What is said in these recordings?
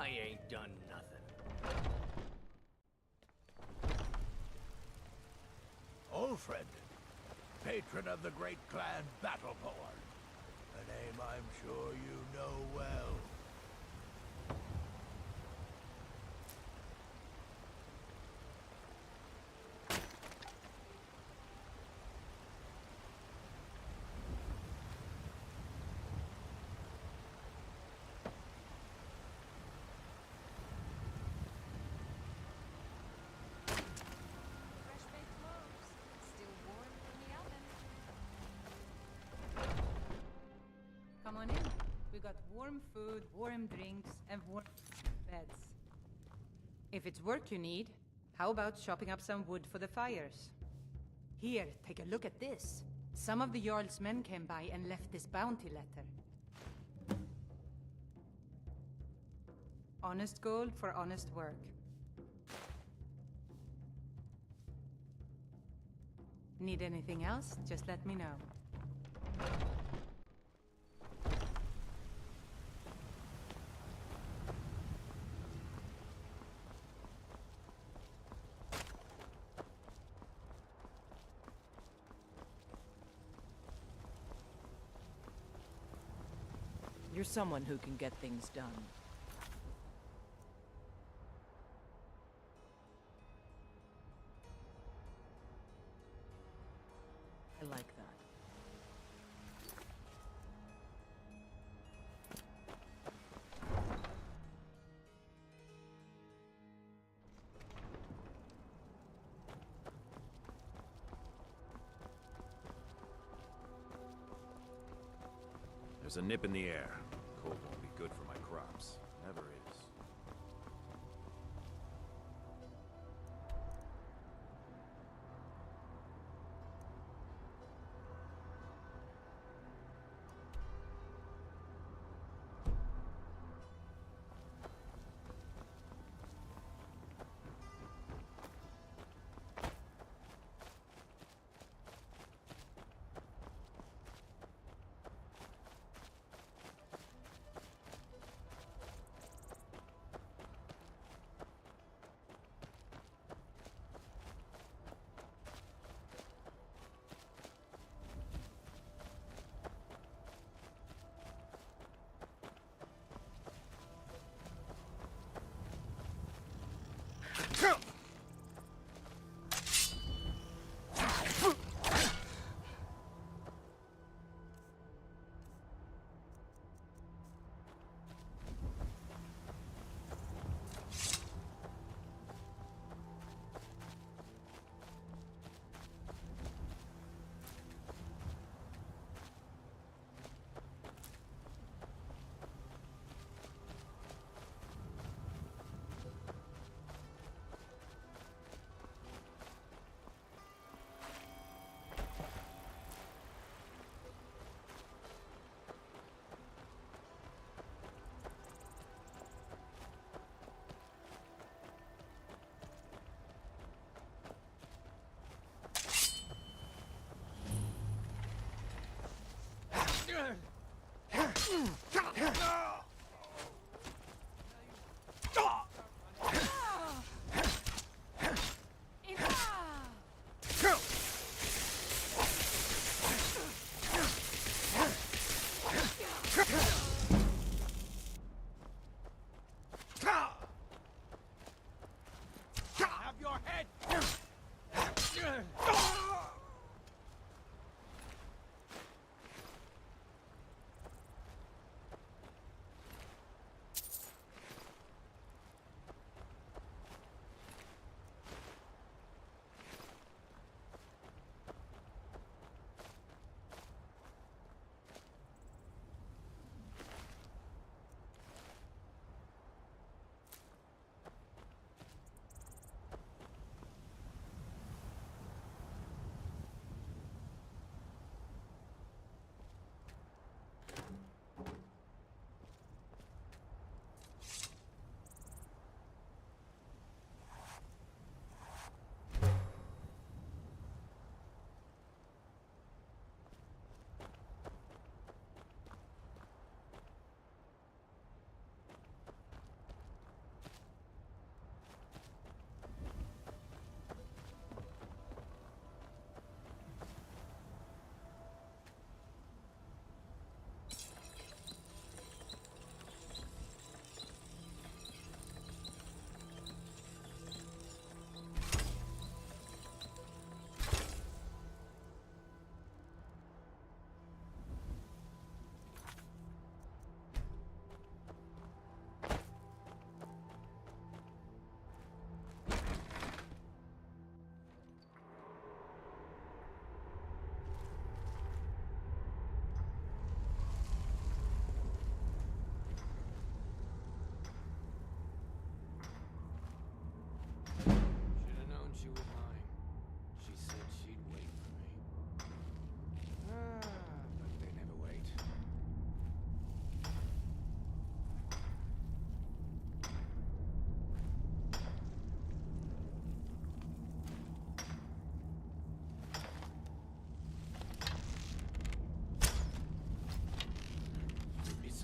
I ain't done nothing. Old friend, patron of the great clan Battleborn. A name I'm sure you know well. Come on in. We got warm food, warm drinks, and warm beds. If it's work you need, how about chopping up some wood for the fires? Here, take a look at this. Some of the Jarl's men came by and left this bounty letter. Honest gold for honest work. Need anything else? Just let me know. You're someone who can get things done. I like that. There's a nip in the air. Cold won't be good for my crops. Never is. Have your head!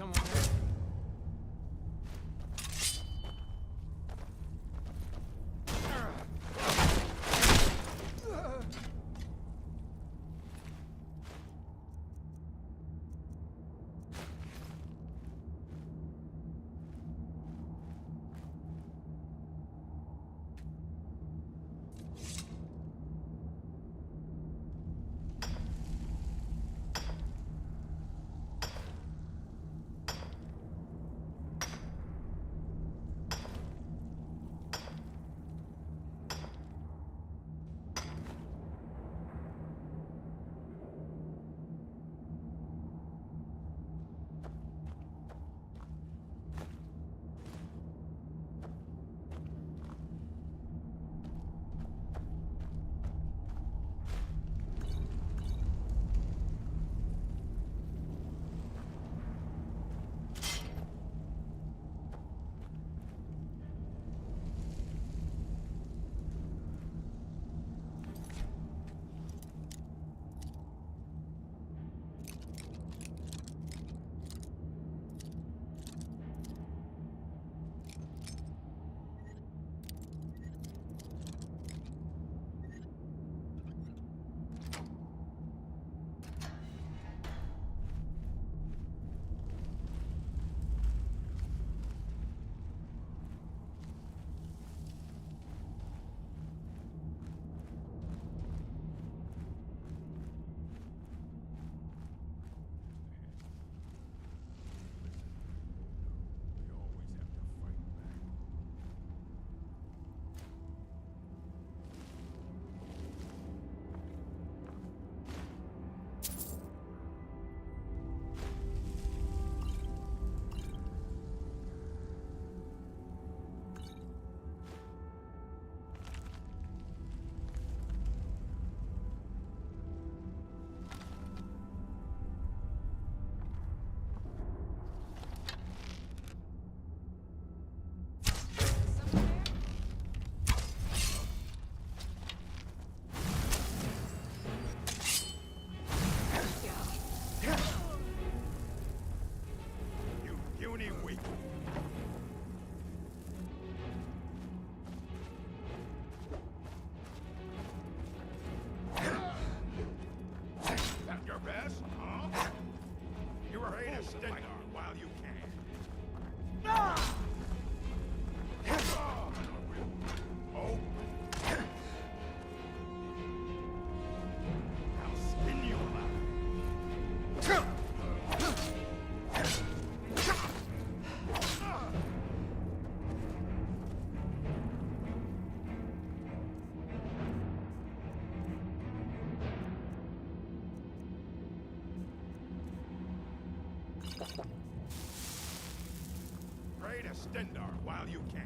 someone there? We always have to fight back. You puny weak. At your best, huh? You are ready to stand while you can. Oh. I'll skin you alive. Pray to Stendar while you can.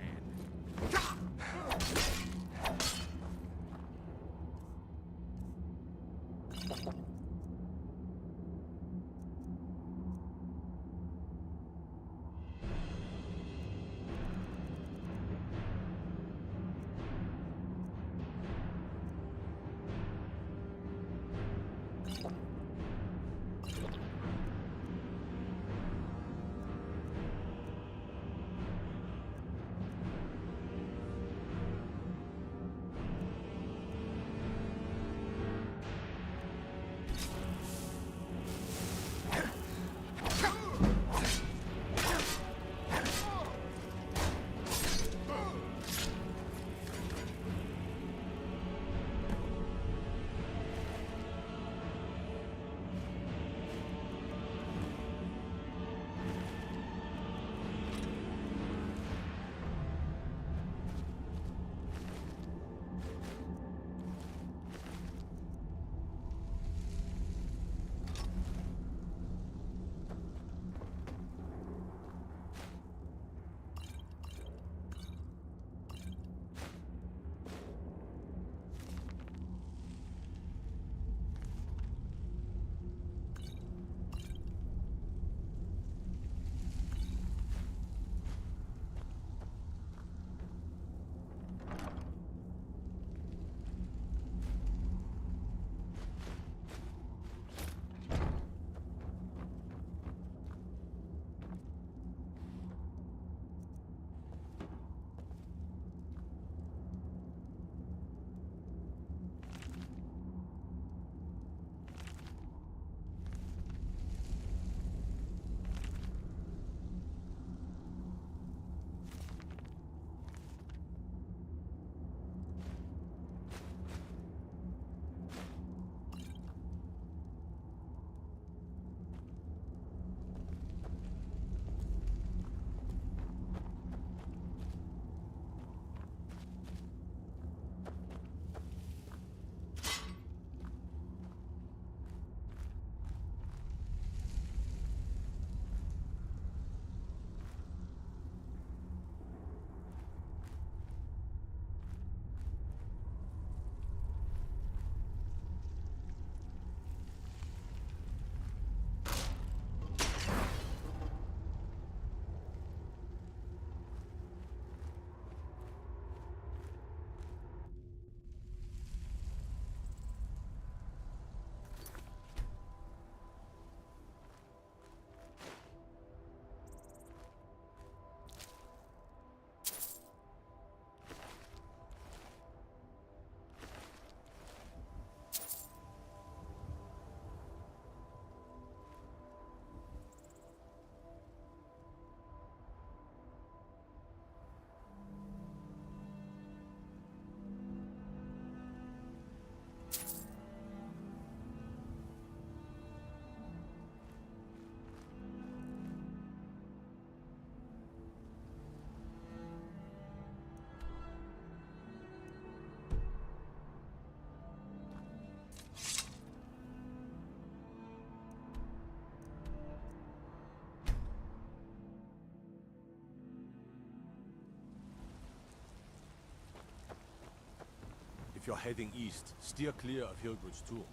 If you're heading east, steer clear of Hillgood's tomb.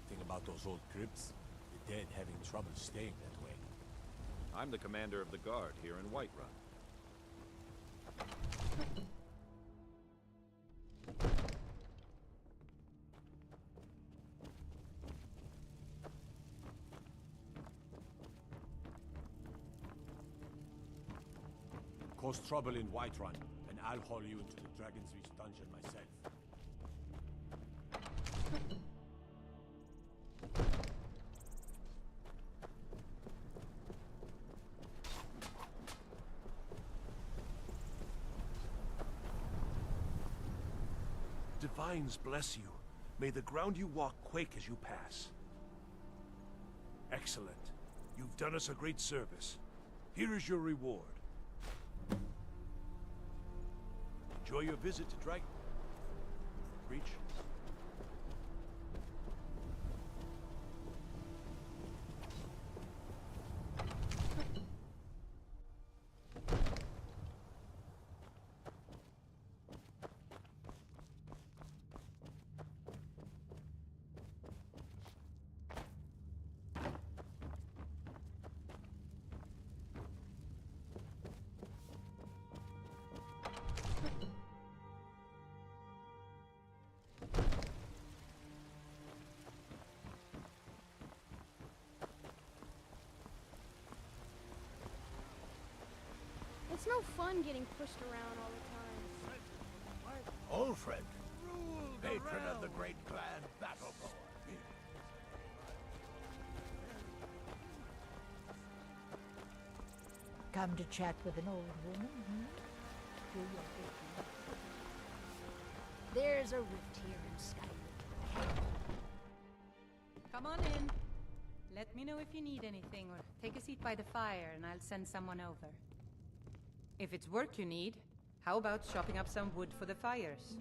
Thing about those old crypts, the dead having trouble staying that way. I'm the commander of the guard here in Whiterun. Cause trouble in Whiterun, and I'll haul you into the Dragon's Reach dungeon myself. Divines bless you. May the ground you walk quake as you pass. Excellent. You've done us a great service. Here is your reward. Enjoy your visit to Dragon Reach. It's no fun getting pushed around all the time. Ulfred, patron of the great clan Battleborn. Come to chat with an old woman, Do your thinking. There's a rift here in Skyrim. Come on in. Let me know if you need anything, or take a seat by the fire and I'll send someone over. If it's work you need, how about chopping up some wood for the fires?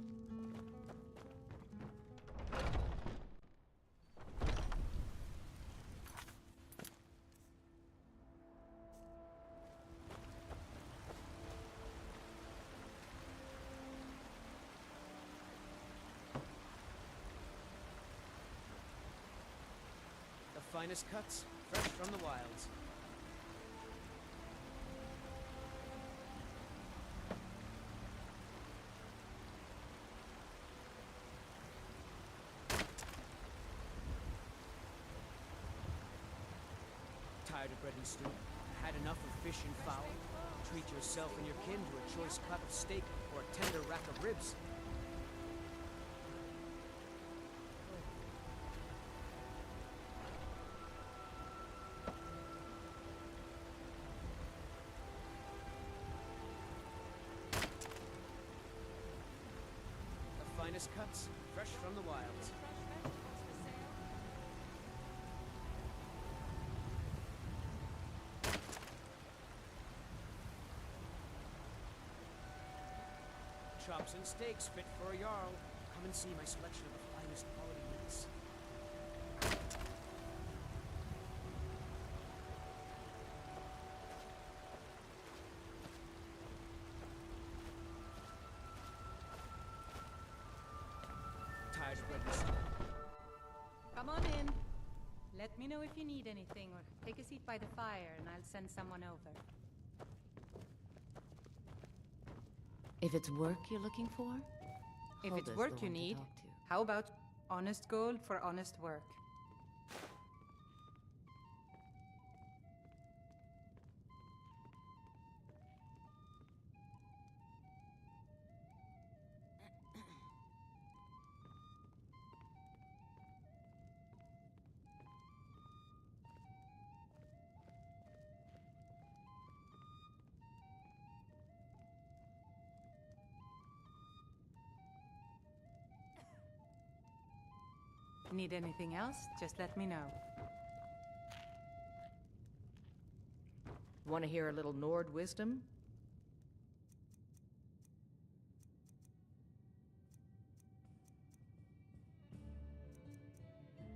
The finest cuts, fresh from the wilds. Tired of bread and stew? Had enough of fish and fowl? Treat yourself and your kin to a choice cut of steak or a tender rack of ribs. The finest cuts, fresh from the wilds. Chops and steaks fit for a jarl. Come and see my selection of the finest quality meats. Tired of bread and stew? Come on in. Let me know if you need anything, or take a seat by the fire and I'll send someone over. If it's work you're looking for, If Hulda's it's the work you one to need, talk to. how about honest gold for honest work? Need anything else? Just let me know. Want to hear a little Nord wisdom?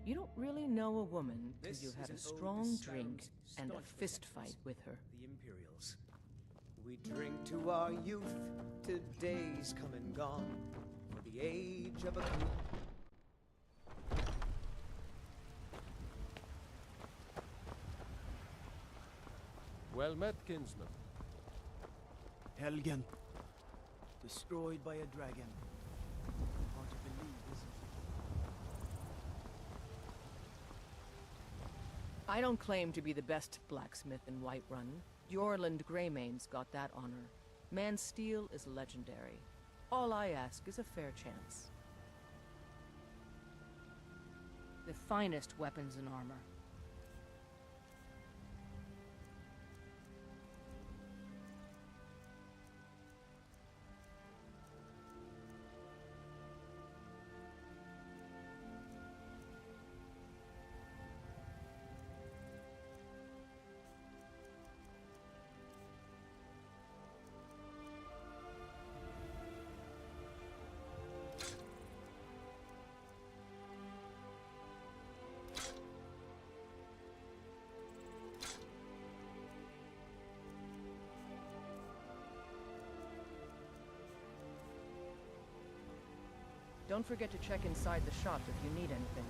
You don't really know a woman till This you've had a is an ode strong to drink Skyrim's and a staunch fist protectors, fight with her. The Imperials. We drink to our youth, to days come and gone. For the the age of a... Well met, kinsman. Helgen. Destroyed by a dragon. Hard to believe, isn't it? I don't claim to be the best blacksmith in Whiterun. Jorland Greymane's got that honor. Man's steel is legendary. All I ask is a fair chance. The finest weapons and armor. Don't forget to check inside the shop if you need anything.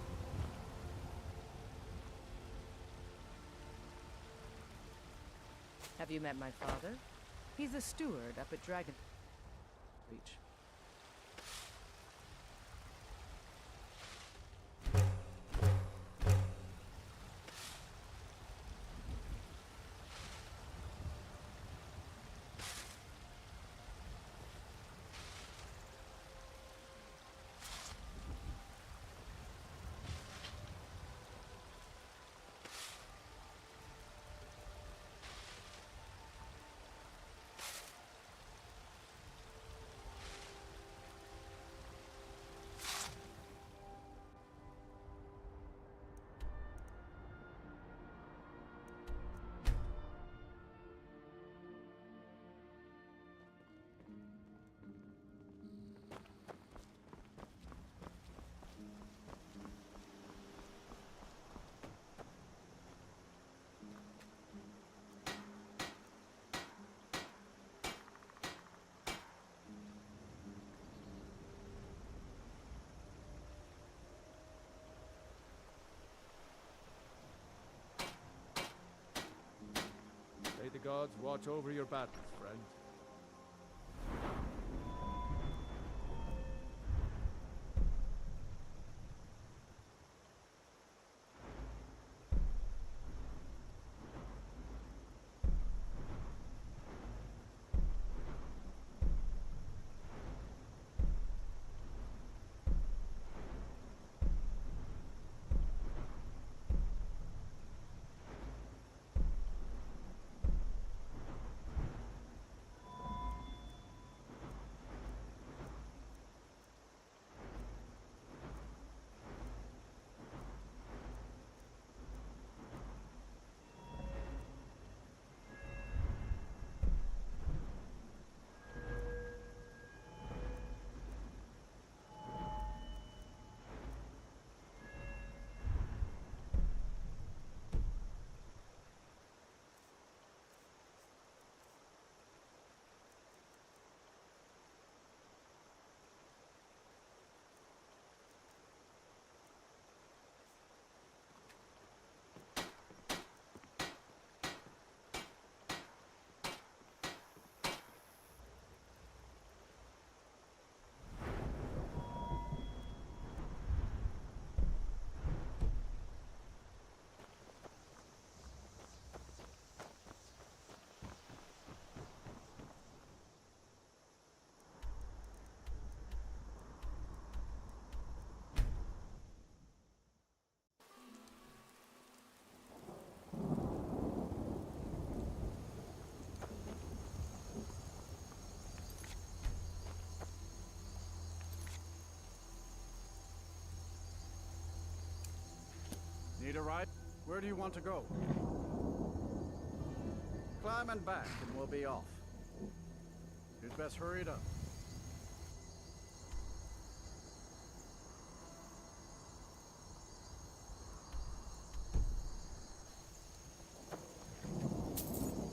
Have you met my father? He's a steward up at Dragon Reach. May the gods watch over your battles, friend. Need a ride? Where do you want to go? Climb and back, and we'll be off. You'd best hurry it up.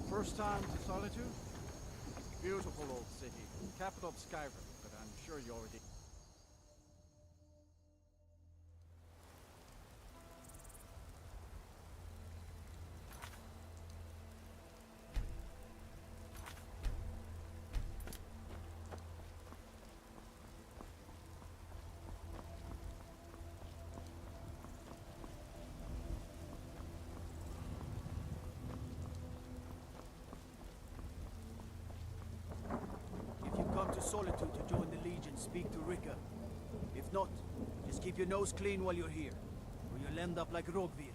First time to Solitude? Beautiful old city. Capital of Skyrim, but I'm sure you already... Solitude to join the Legion, speak to Rika. If not, just keep your nose clean while you're here, or you'll end up like Rogvir.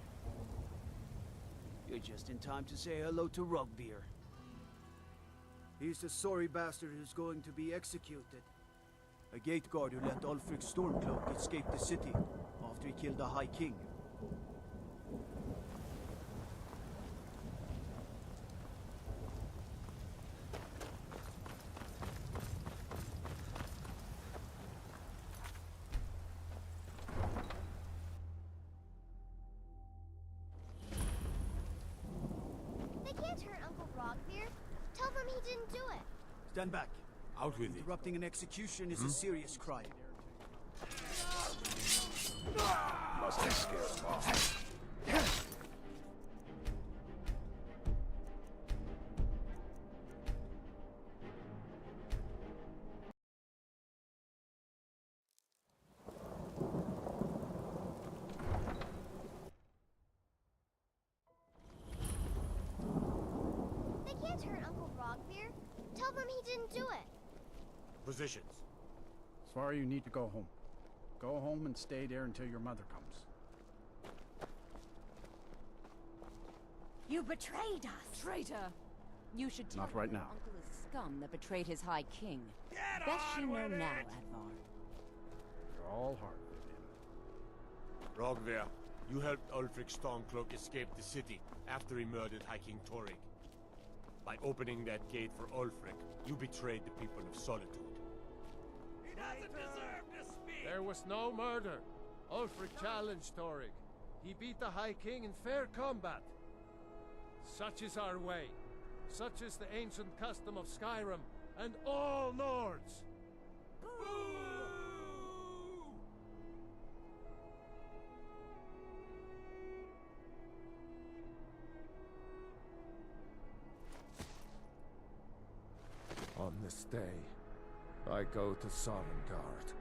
You're just in time to say hello to Rogvir. He's the sorry bastard who's going to be executed. A gate guard who let Ulfric Stormcloak escape the city after he killed the High King. They can't hurt Uncle Rogvir. Tell them he didn't do it. Stand back. Out with it. Interrupting an execution is a serious crime. Must have scared them off. They can't hurt Uncle Rogvir. Tell them he didn't do it. Positions. Sorry, you need to go home. Go home and stay there until your mother comes. You betrayed us! Traitor! You should tell Not right your now. uncle is scum that betrayed his High King. Best you know now, Advar. You're all hard with him. Rogvir, you helped Ulfric Stormcloak escape the city after he murdered High King Torrig. By opening that gate for Ulfric, you betrayed the people of Solitude. He doesn't deserve to speak! There was no murder. Ulfric challenged Torrig. He beat the High King in fair combat. Such is our way. Such is the ancient custom of Skyrim and all Nords. On this day, I go to Sovngarde.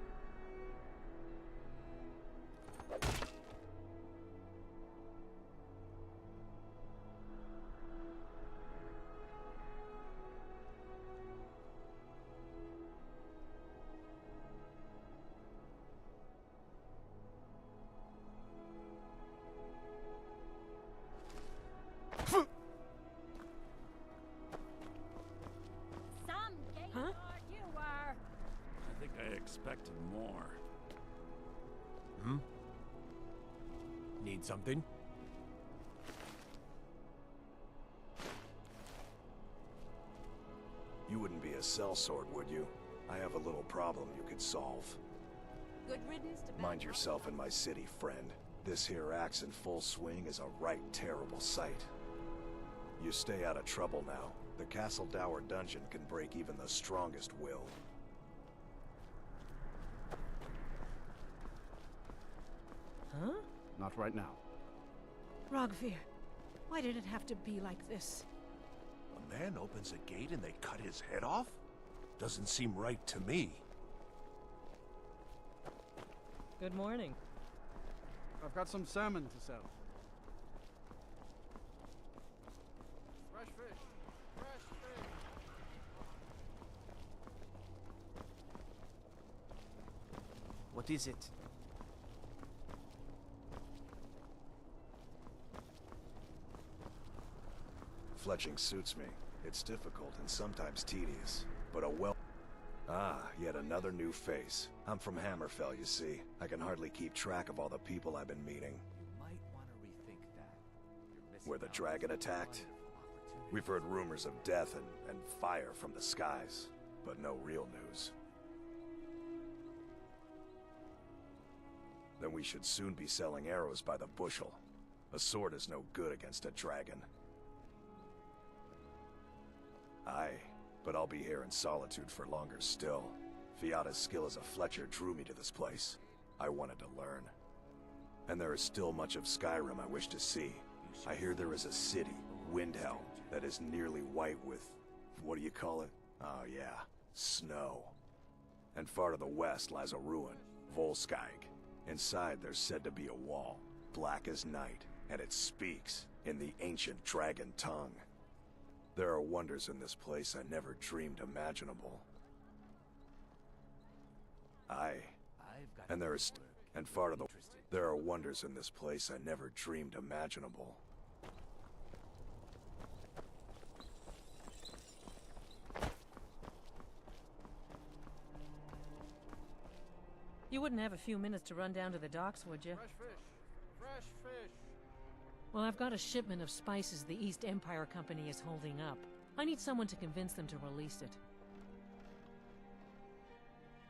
Huh? You are. I think I expected more. Need something? You wouldn't be a sellsword, would you? I have a little problem you could solve. Good riddance to Mind yourself in my city, friend. This here axe in full swing is a right terrible sight. You stay out of trouble now. The Castle Dower dungeon can break even the strongest will. Huh? Not right now. Rogvir, why did it have to be like this? A man opens a gate and they cut his head off? Doesn't seem right to me. Good morning. I've got some salmon to sell. Fresh fish. Fresh fish. What is it? Fletching suits me. It's difficult and sometimes tedious, but a well... Ah, yet another new face. I'm from Hammerfell, you see. I can hardly keep track of all the people I've been meeting. Might want to rethink that. Where the dragon attacked? We've heard rumors of death and fire from the skies, but no real news. Then we should soon be selling arrows by the bushel. A sword is no good against a dragon. Aye, but I'll be here in Solitude for longer still. Fiata's skill as a Fletcher drew me to this place. I wanted to learn. And there is still much of Skyrim I wish to see. I hear there is a city, Windhelm, that is nearly white with... what do you call it? Oh yeah, snow. And far to the west lies a ruin, Volskag. Inside there's said to be a wall, black as night, and it speaks in the ancient dragon tongue. There are wonders in this place I never dreamed imaginable. Aye. And there are wonders in this place I never dreamed imaginable. You wouldn't have a few minutes to run down to the docks, would you? Fresh fish! Fresh fish! Well, I've got a shipment of spices the East Empire Company is holding up. I need someone to convince them to release it.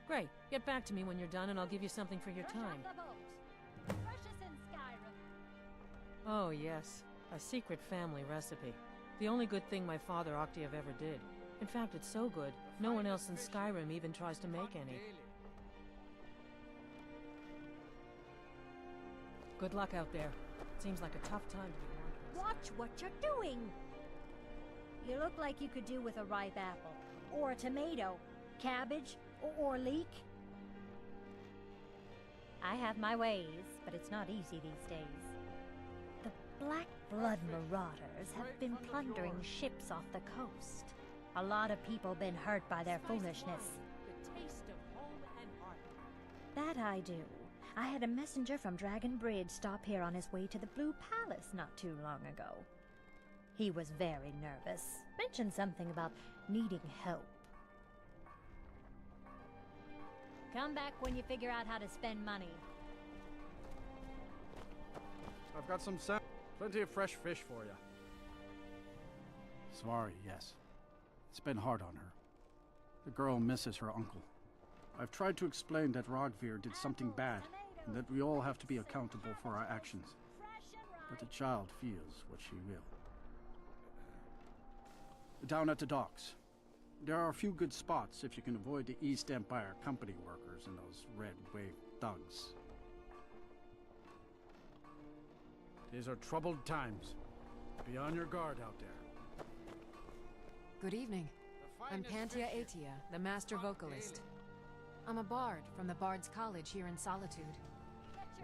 Great. Get back to me when you're done and I'll give you something for your time. Oh, yes. A secret family recipe. The only good thing my father Octave ever did. In fact, it's so good, no one else in Skyrim even tries to make any. Good luck out there. Seems like a tough time to be wandering. Watch what you're doing! You look like you could do with a ripe apple, or a tomato, cabbage, or leek. I have my ways, but it's not easy these days. The Black Blood Marauders have been plundering ships off the coast. A lot of people been hurt by their foolishness. The taste of home and heart. That I do. I had a messenger from Dragon Bridge stop here on his way to the Blue Palace not too long ago. He was very nervous. Mentioned something about needing help. Come back when you figure out how to spend money. I've got some plenty of fresh fish for you. Sorry, yes. It's been hard on her. The girl misses her uncle. I've tried to explain that Rogvir did something bad, and that we all have to be accountable for our actions. But the child feels what she will. Down at the docks. There are a few good spots if you can avoid the East Empire Company workers and those Red Wave thugs. These are troubled times. Be on your guard out there. Good evening. I'm Pantia Atia, the master vocalist. I'm a bard from the Bard's College here in Solitude.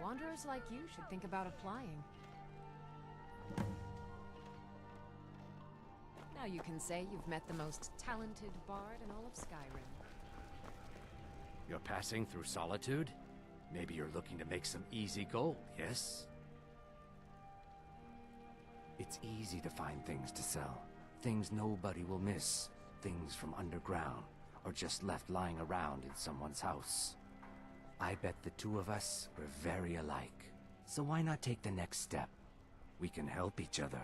Wanderers like you should think about applying. Now you can say you've met the most talented bard in all of Skyrim. You're passing through Solitude? Maybe you're looking to make some easy gold, yes? It's easy to find things to sell. Things nobody will miss. Things from underground, or just left lying around in someone's house. I bet the two of us were very alike. So why not take the next step? We can help each other.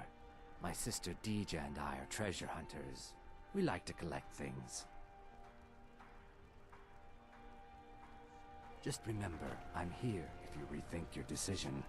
My sister Dija and I are treasure hunters. We like to collect things. Just remember, I'm here if you rethink your decision.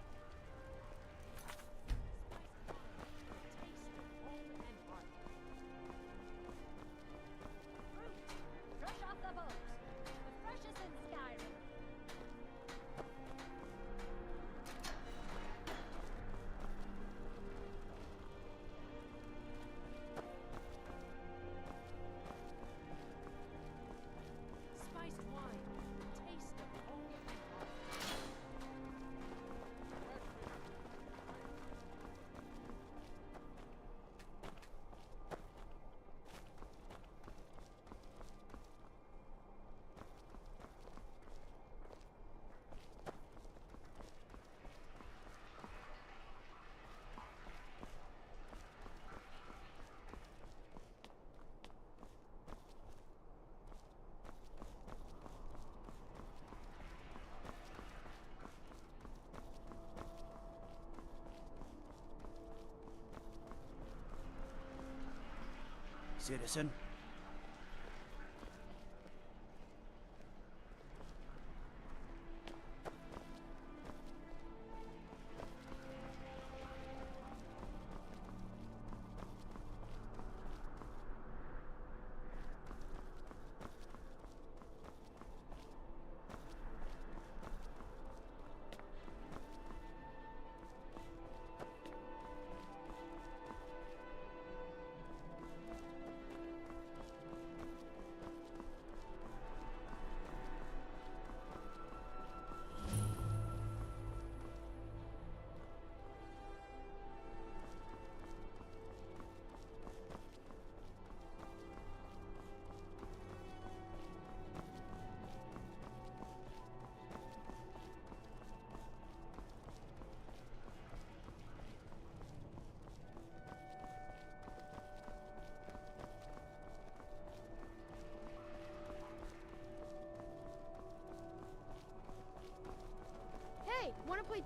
Citizen?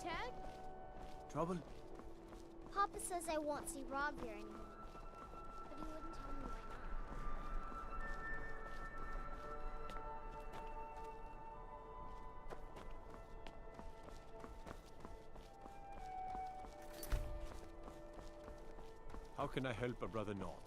Tag? Trouble? Papa says I won't see Rogvir anymore. But he wouldn't tell me why not. How can I help a brother not?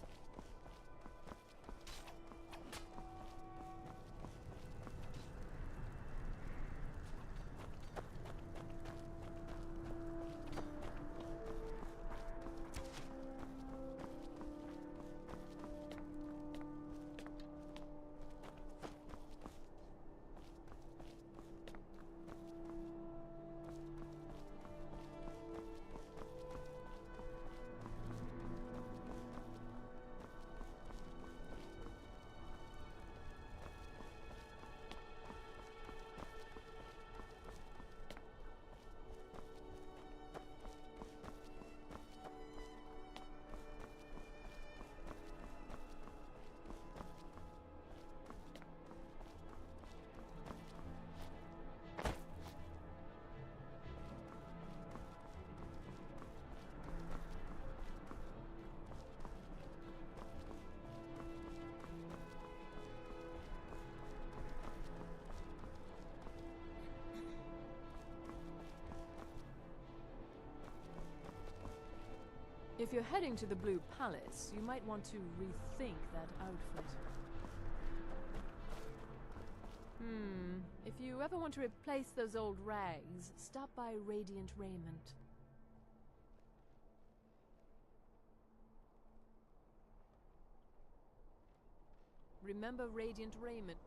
If you're heading to the Blue Palace, you might want to rethink that outfit. If you ever want to replace those old rags, stop by Radiant Raiment. Remember Radiant Raiment.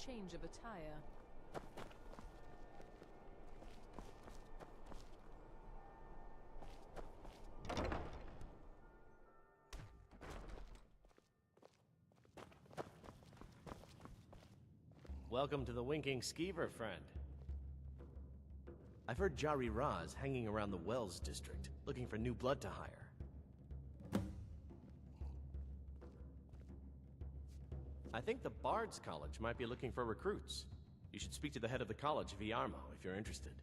change of attire. Welcome to the Winking Skeever, friend. I've heard Jari Ra's hanging around the Wells district, looking for new blood to hire. I think the Bard's College might be looking for recruits. You should speak to the head of the college, Viarmo, if you're interested.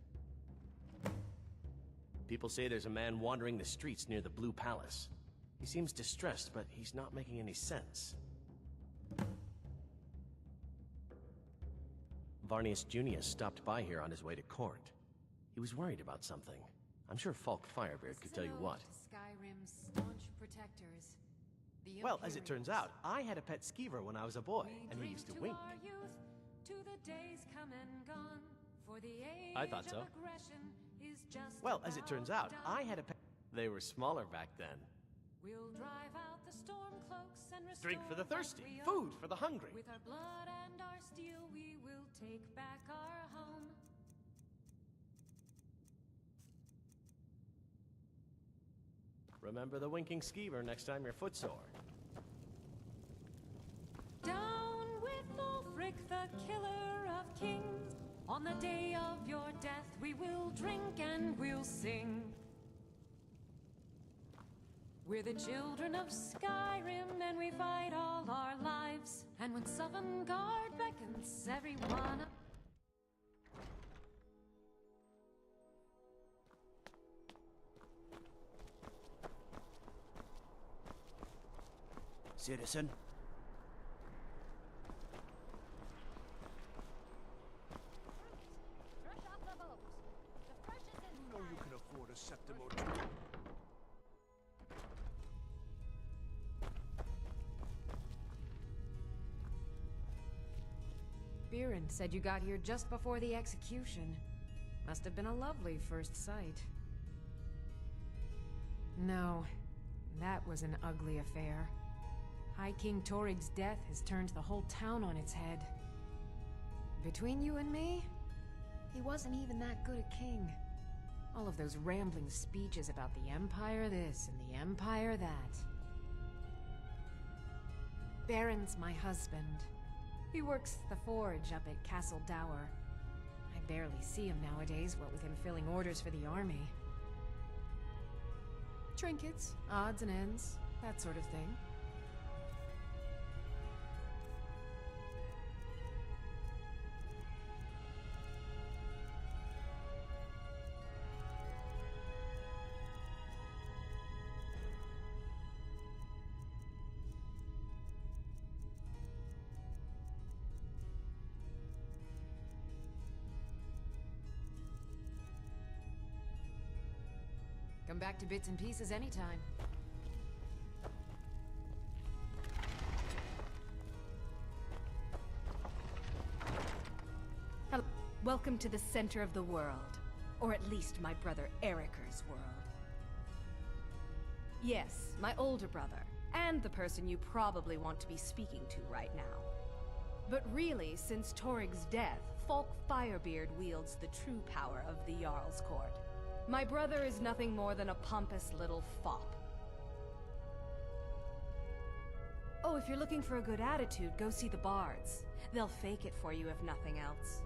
People say there's a man wandering the streets near the Blue Palace. He seems distressed, but he's not making any sense. Varnius Junius stopped by here on his way to court. He was worried about something. I'm sure Falk Firebeard could tell you what. Skyrim's staunch protectors. Well, as it turns out, I had a pet skeever when I was a boy, and he used to wink. I thought so. Well, as it turns out, I had a pet... They were smaller back then. We'll drive out the storm cloaks and Drink for the thirsty, food for the hungry. With our blood and our steel, we will take back our home. Remember the winking skeever next time you're footsore. Down with Ulfric, the killer of kings. On the day of your death, we will drink and we'll sing. We're the children of Skyrim, and we fight all our lives. And when Sovngarde beckons everyone up. Citizen? You know you can afford a septim or two. Biren said you got here just before the execution. Must have been a lovely first sight. No, that was an ugly affair. High King Torig's death has turned the whole town on its head. Between you and me, he wasn't even that good a king. All of those rambling speeches about the Empire this and the Empire that. Baron's my husband. He works the forge up at Castle Dower. I barely see him nowadays, what with him filling orders for the army. Trinkets, odds and ends, that sort of thing. Come back to bits and pieces anytime. Hello. Welcome to the center of the world. Or at least my brother Eriker's world. Yes, my older brother. And the person you probably want to be speaking to right now. But really, since Torig's death, Falk Firebeard wields the true power of the Jarl's Court. My brother is nothing more than a pompous little fop. Oh, if you're looking for a good attitude, go see the bards. They'll fake it for you if nothing else.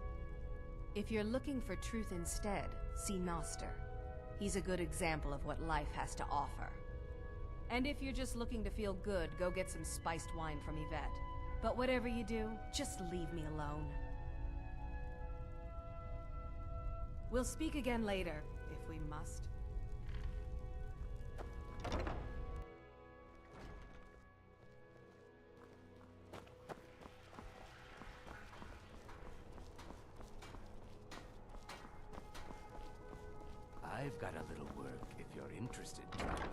If you're looking for truth instead, see Noster. He's a good example of what life has to offer. And if you're just looking to feel good, go get some spiced wine from Yvette. But whatever you do, just leave me alone. We'll speak again later, if we must. I've got a little work if you're interested, traveler.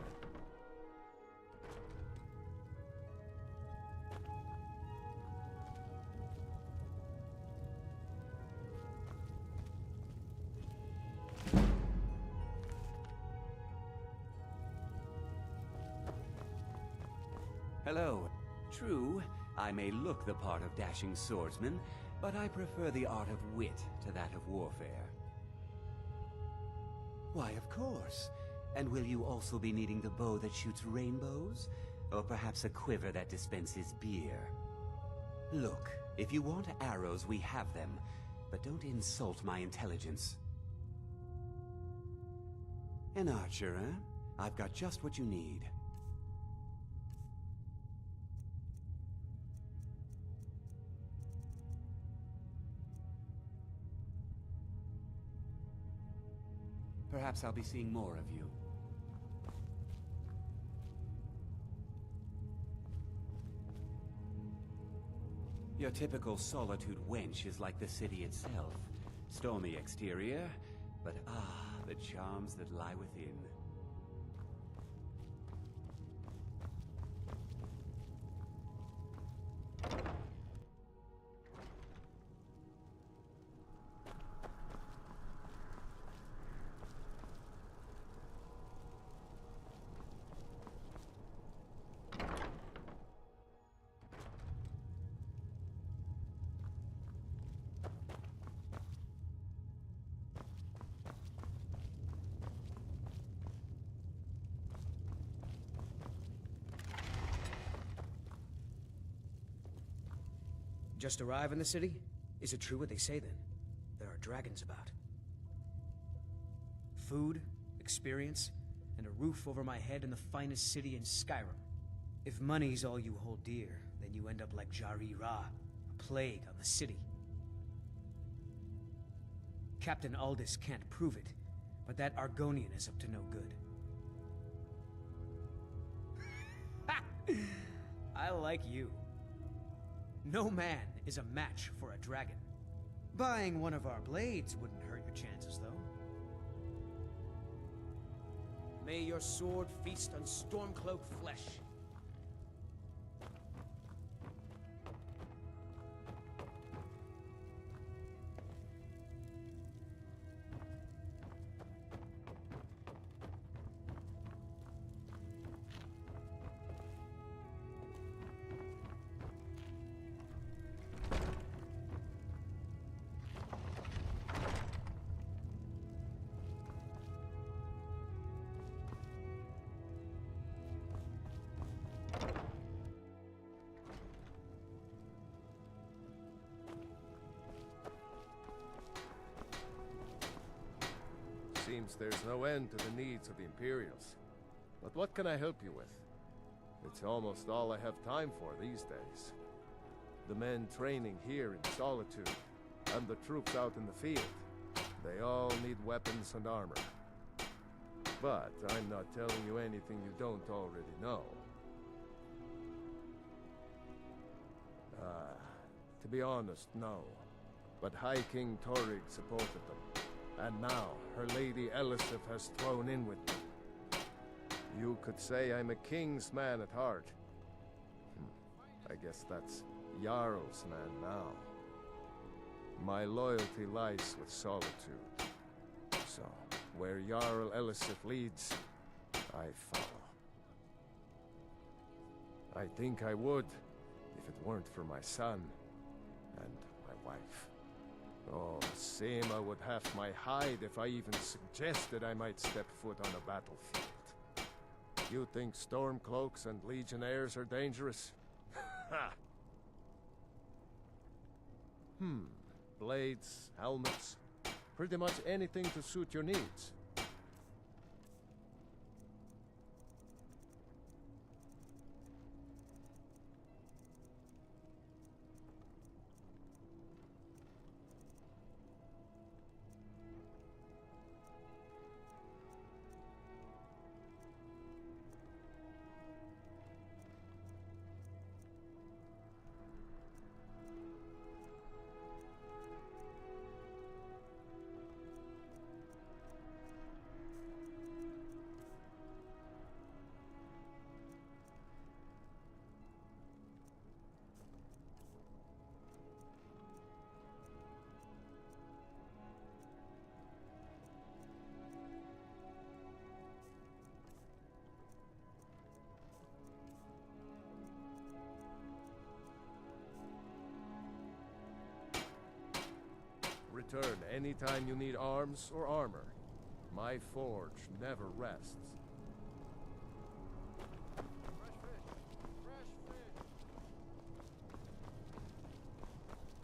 Hello. True, I may look the part of dashing swordsman, but I prefer the art of wit to that of warfare. Why, of course. And will you also be needing the bow that shoots rainbows? Or perhaps a quiver that dispenses beer? Look, if you want arrows, we have them. But don't insult my intelligence. An archer, eh? I've got just what you need. Perhaps I'll be seeing more of you. Your typical Solitude wench is like the city itself. Stormy exterior, but the charms that lie within. Just arrive in the city? Is it true what they say then? There are dragons about. Food, experience, and a roof over my head in the finest city in Skyrim. If money's all you hold dear, then you end up like Jari Ra, a plague on the city. Captain Aldous can't prove it, but that Argonian is up to no good. I like you. No man is a match for a dragon. Buying one of our blades wouldn't hurt your chances, though. May your sword feast on Stormcloak flesh. Seems there's no end to the needs of the Imperials. But what can I help you with? It's almost all I have time for these days. The men training here in Solitude, and the troops out in the field, they all need weapons and armor. But I'm not telling you anything you don't already know. To be honest, no. But High King Torygg supported them. And now, her Lady Elisif has thrown in with me. You could say I'm a king's man at heart. I guess that's Jarl's man now. My loyalty lies with Solitude. So, where Jarl Elisif leads, I follow. I think I would, if it weren't for my son and my wife. Oh, Seema would have my hide if I even suggested I might step foot on a battlefield. You think Stormcloaks and Legionnaires are dangerous? Ha! Blades, helmets, pretty much anything to suit your needs. anytime you need arms or armor. My forge never rests.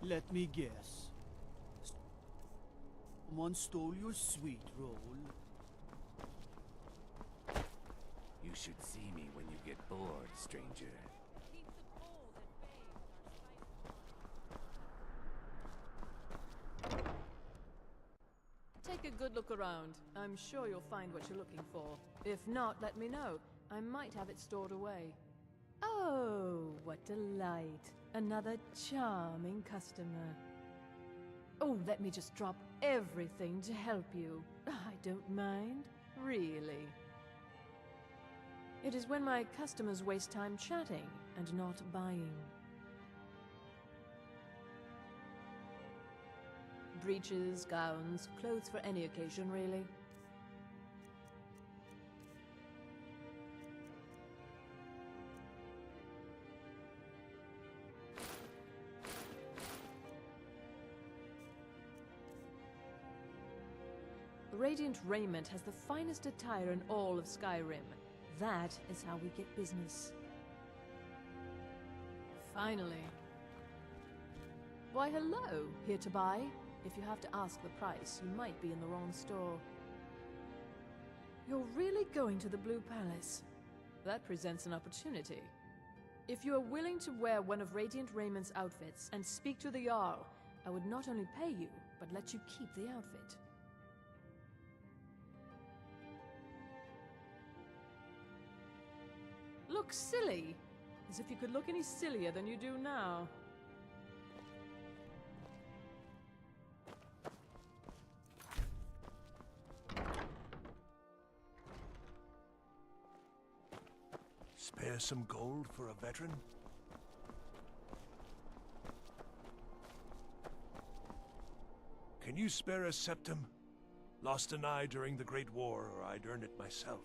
Let me guess. Someone stole your sweet roll. You should see me when you get bored, stranger. Take a good look around. I'm sure you'll find what you're looking for. If not, let me know. I might have it stored away. Oh, what delight. Another charming customer. Oh, let me just drop everything to help you. I don't mind, really. It is when my customers waste time chatting and not buying. Breeches, gowns, clothes for any occasion, really. Radiant Raiment has the finest attire in all of Skyrim. That is how we get business. Finally. Why, hello. Here to buy? If you have to ask the price, you might be in the wrong store. You're really going to the Blue Palace? That presents an opportunity. If you are willing to wear one of Radiant Rament's outfits and speak to the Jarl, I would not only pay you, but let you keep the outfit. Look silly! As if you could look any sillier than you do now. Spare some gold for a veteran? Can you spare a septum? Lost an eye during the Great War, or I'd earn it myself.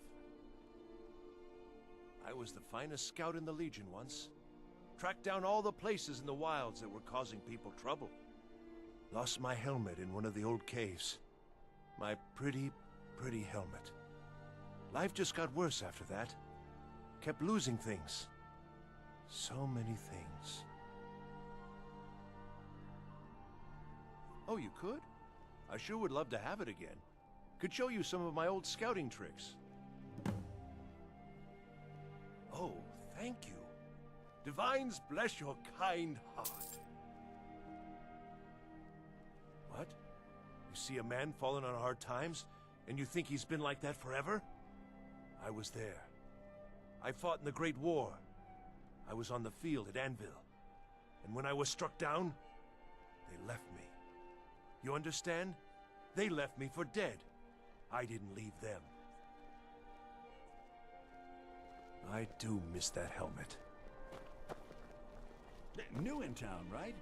I was the finest scout in the Legion once. Tracked down all the places in the wilds that were causing people trouble. Lost my helmet in one of the old caves. My pretty, pretty helmet. Life just got worse after that. Kept losing things. So many things. Oh, you could? I sure would love to have it again. Could show you some of my old scouting tricks. Oh, thank you. Divines bless your kind heart. What? You see a man fallen on hard times, and you think he's been like that forever? I was there. I fought in the Great War. I was on the field at Anvil. And when I was struck down, they left me. You understand? They left me for dead. I didn't leave them. I do miss that helmet. New in town, right?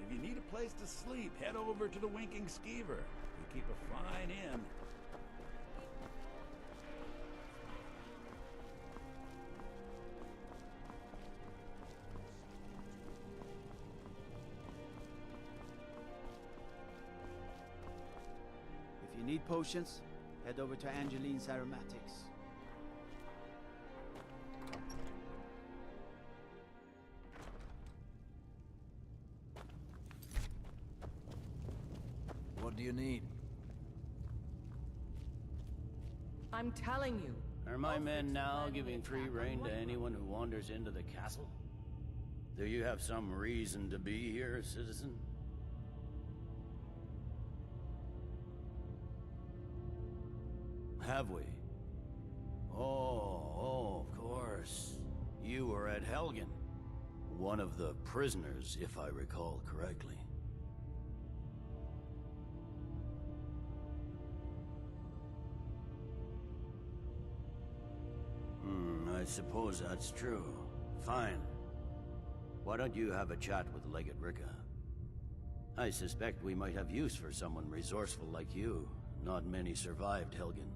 If you need a place to sleep, head over to the Winking Skeever. We keep a fine inn. If you need potions, head over to Angeline's Aromatics. What do you need? I'm telling you. Are my men now giving free rein to anyone who wanders into the castle? Do you have some reason to be here, citizen? Have we? Oh, of course. You were at Helgen. One of the prisoners, if I recall correctly. I suppose that's true. Fine. Why don't you have a chat with Legate Ricka? I suspect we might have use for someone resourceful like you. Not many survived Helgen.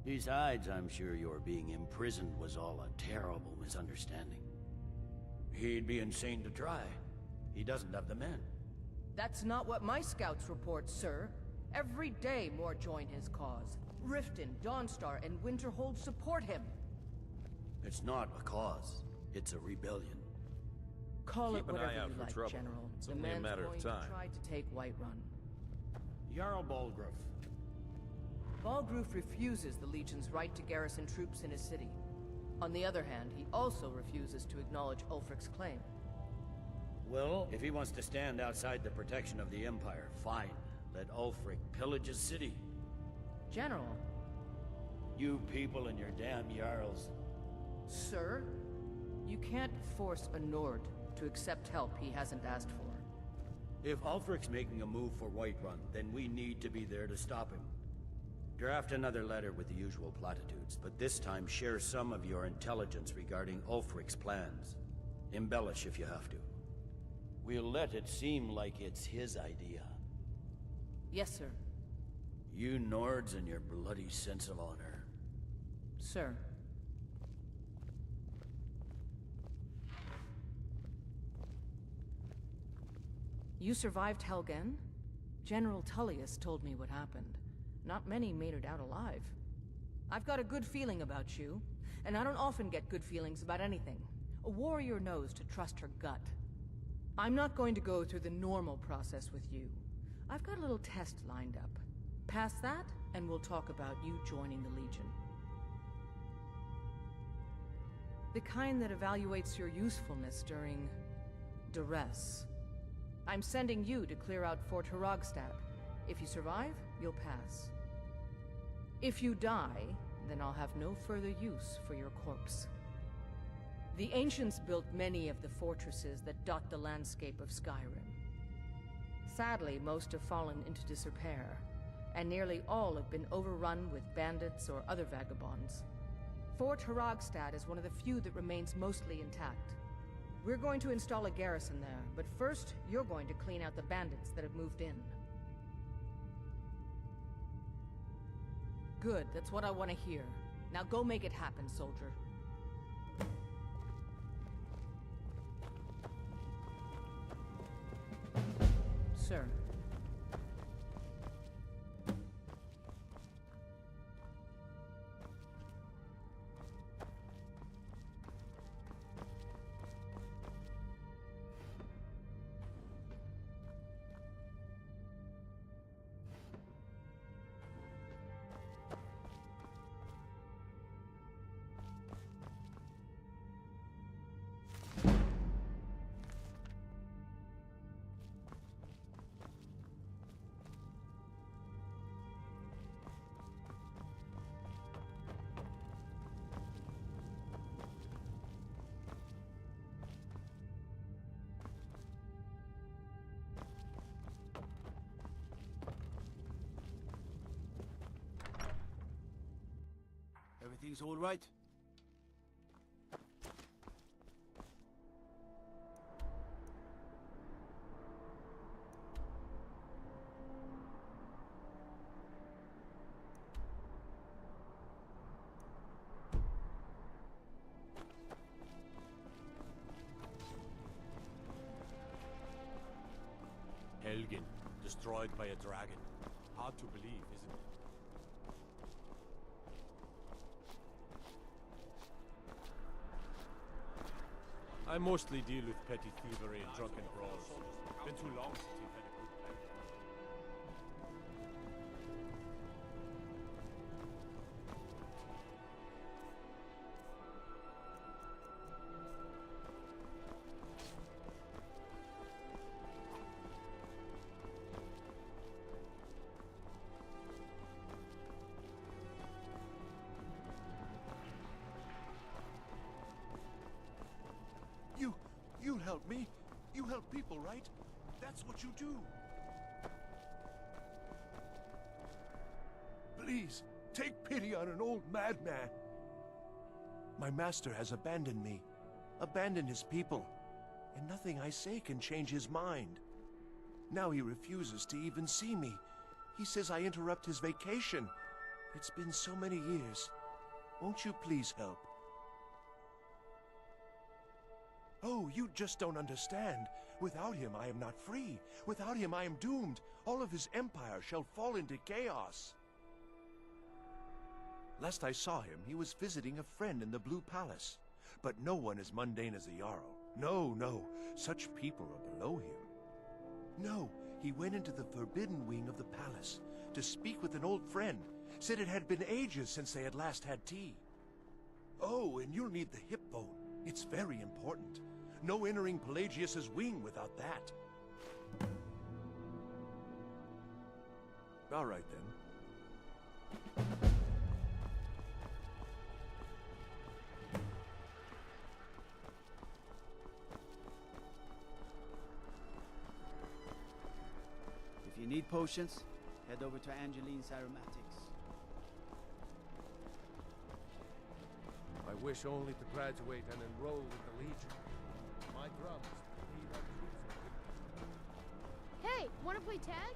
Besides, I'm sure your being imprisoned was all a terrible misunderstanding. He'd be insane to try. He doesn't have the men. That's not what my scouts report, sir. Every day more join his cause. Riften, Dawnstar, and Winterhold support him. It's not a cause. It's a rebellion. Call Keep it an whatever eye out you for like, trouble. General. It's The only a man's matter of going time. to try to take Whiterun. Jarl Balgruuf. Balgruuf refuses the Legion's right to garrison troops in his city. On the other hand, he also refuses to acknowledge Ulfric's claim. Well, if he wants to stand outside the protection of the Empire, fine. Let Ulfric pillage his city. General. You people and your damn Jarls. Sir? You can't force a Nord to accept help he hasn't asked for. If Ulfric's making a move for Whiterun, then we need to be there to stop him. Draft another letter with the usual platitudes, but this time share some of your intelligence regarding Ulfric's plans. Embellish if you have to. We'll let it seem like it's his idea. Yes, sir. You Nords and your bloody sense of honor. Sir. You survived Helgen? General Tullius told me what happened. Not many made it out alive. I've got a good feeling about you, and I don't often get good feelings about anything. A warrior knows to trust her gut. I'm not going to go through the normal process with you. I've got a little test lined up. Pass that, and we'll talk about you joining the Legion. The kind that evaluates your usefulness during duress. I'm sending you to clear out Fort Hrogstad. If you survive, you'll pass. If you die, then I'll have no further use for your corpse. The ancients built many of the fortresses that dot the landscape of Skyrim. Sadly, most have fallen into disrepair, and nearly all have been overrun with bandits or other vagabonds. Fort Hrogstad is one of the few that remains mostly intact. We're going to install a garrison there, but first, you're going to clean out the bandits that have moved in. Good, that's what I want to hear. Now go make it happen, soldier. Sir. Everything's all right? Helgen, destroyed by a dragon. Hard to believe, isn't it? I mostly deal with petty thievery and drunken brawls. Been too long since you've had a good plan. You help me. You help people, right? That's what you do. Please, take pity on an old madman. My master has abandoned me, abandoned his people, and nothing I say can change his mind. Now he refuses to even see me. He says I interrupt his vacation. It's been so many years. Won't you please help? Oh, you just don't understand. Without him, I am not free. Without him, I am doomed. All of his empire shall fall into chaos. Last I saw him, he was visiting a friend in the Blue Palace. But no one as mundane as the Jarl. No, no. Such people are below him. No, he went into the forbidden wing of the palace to speak with an old friend. Said it had been ages since they had last had tea. Oh, and you'll need the hip bone. It's very important. No entering Pelagius's wing without that. All right, then. If you need potions, head over to Angeline's Aromatics. I wish only to graduate and enroll with the Legion. My drums need our troops. Hey, wanna play tag?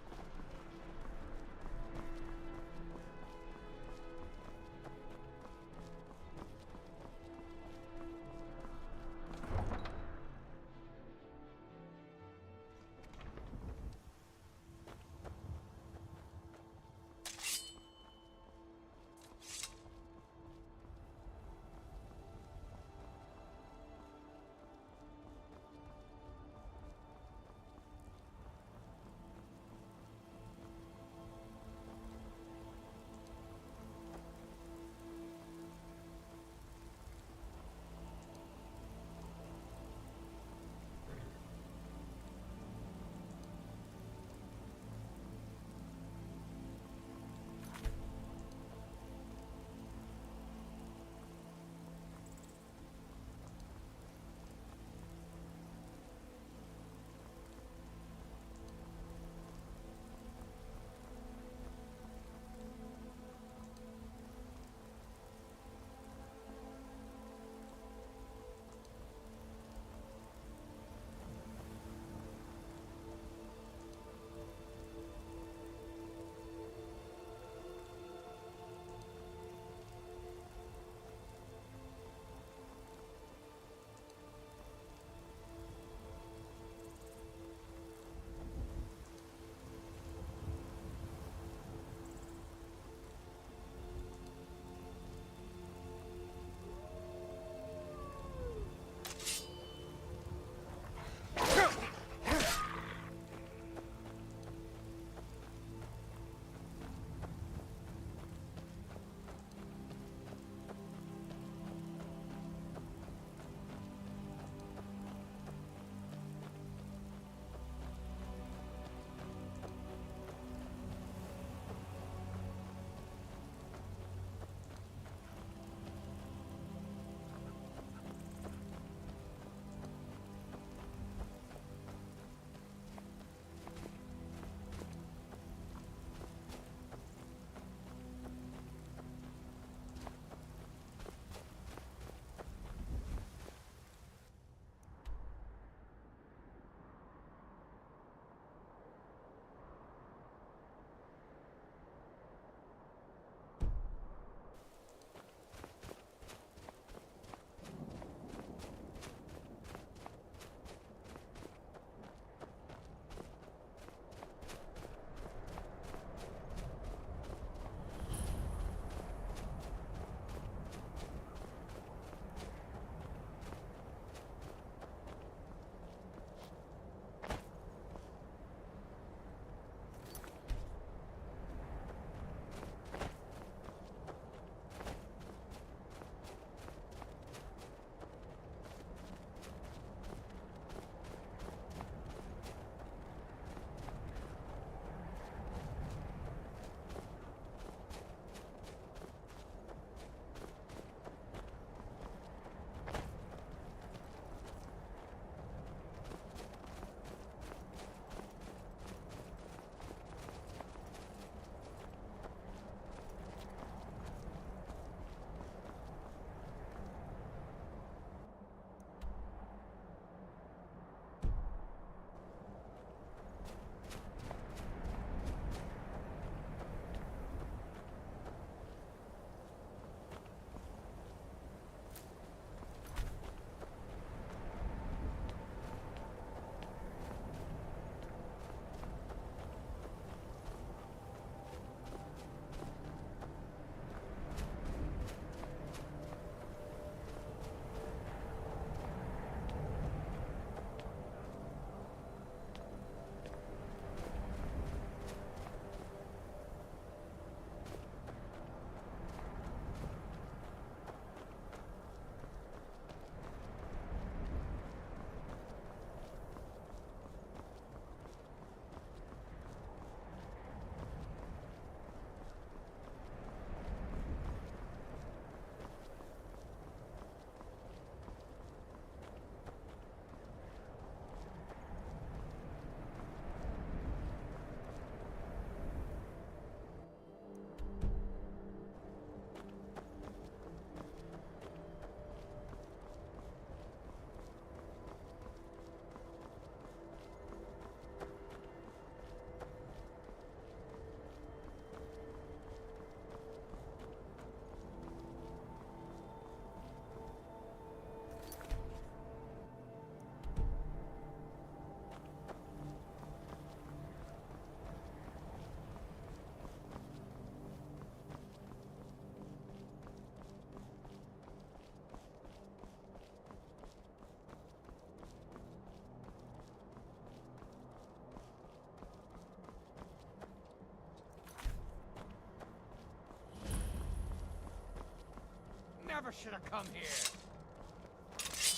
never should have come here.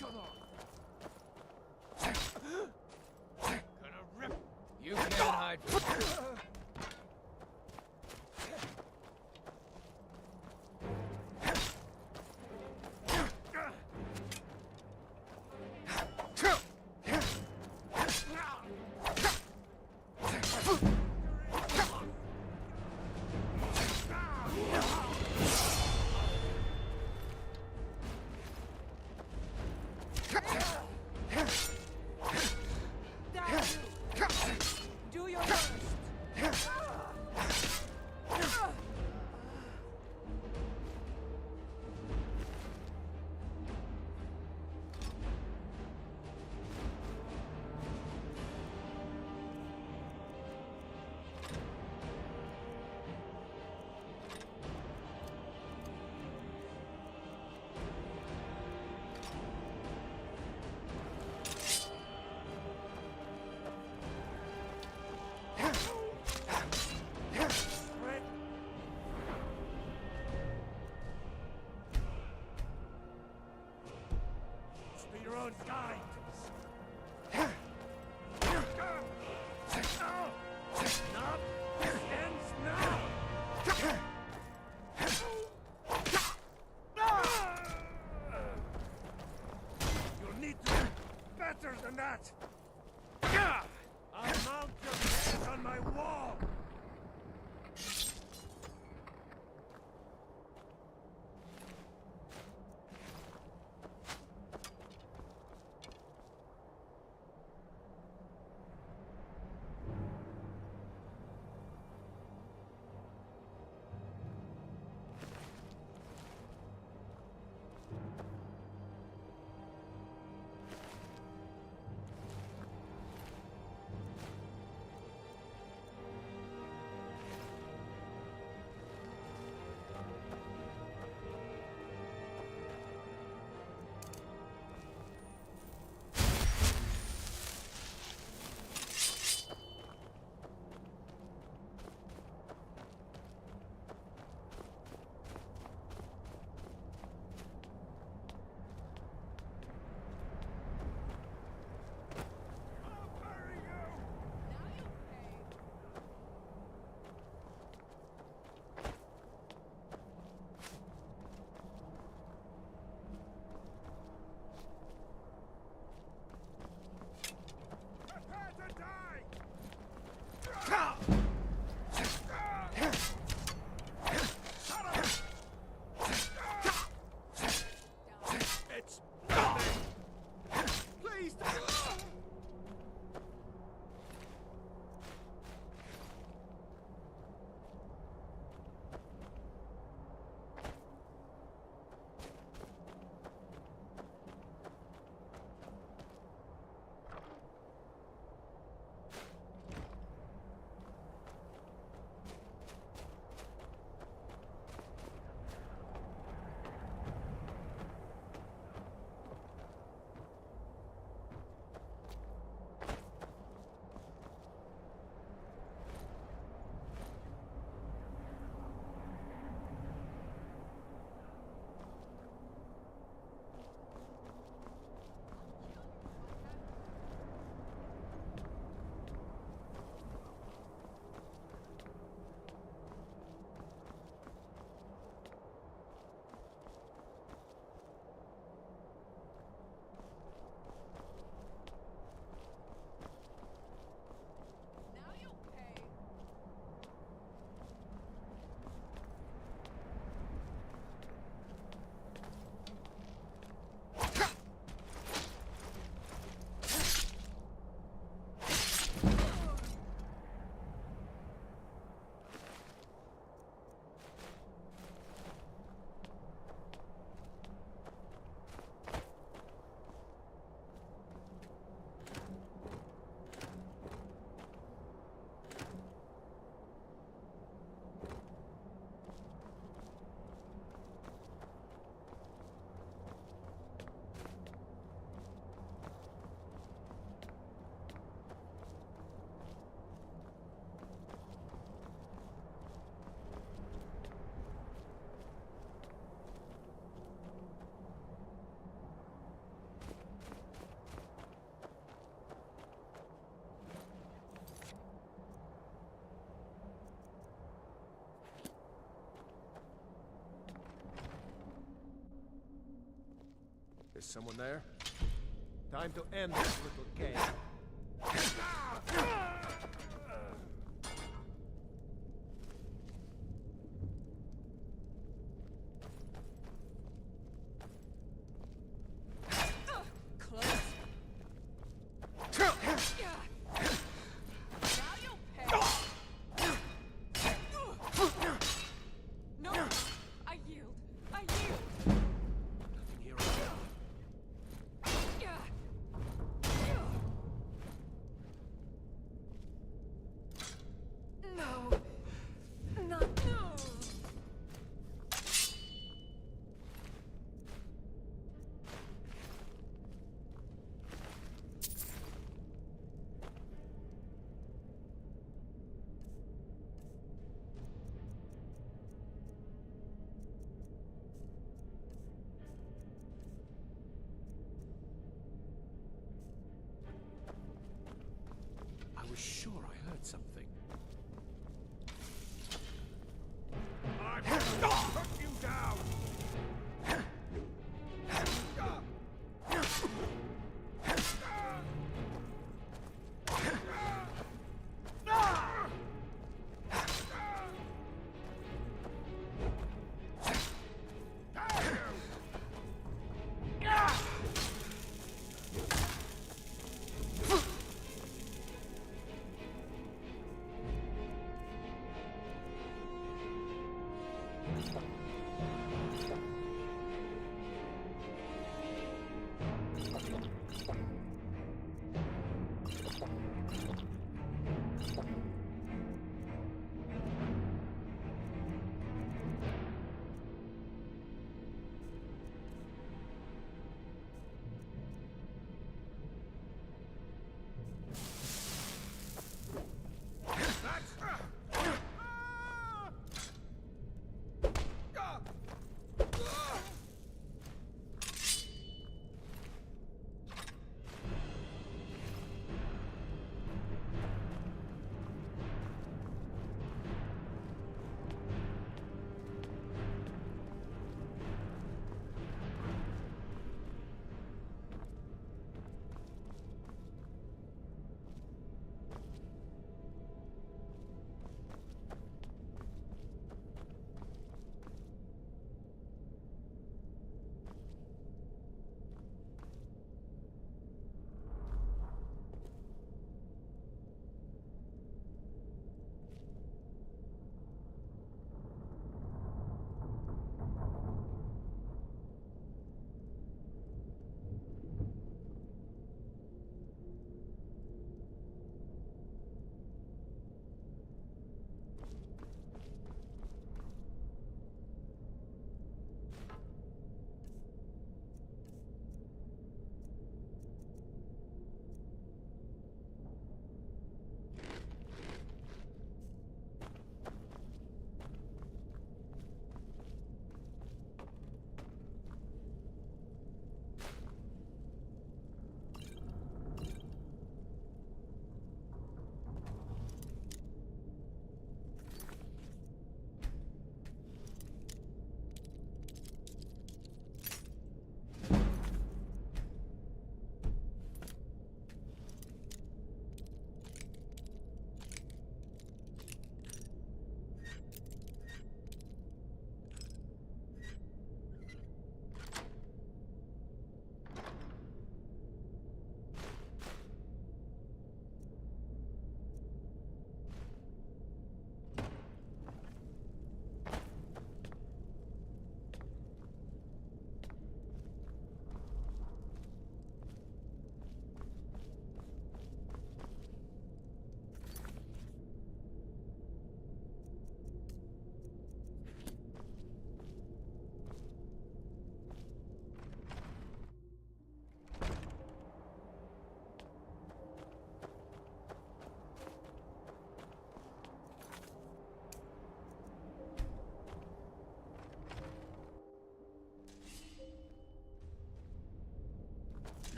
Come on. Gonna rip. You can't hide from me. Do your worst. Be your own kind. Enough ends now. You'll need to do better than that. I'll mount your head on my wall. Is someone there? Time to end this little game.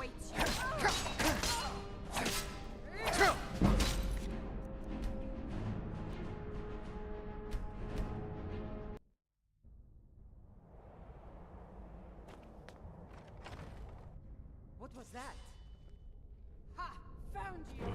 awaits you. What was that? Ha! Found you!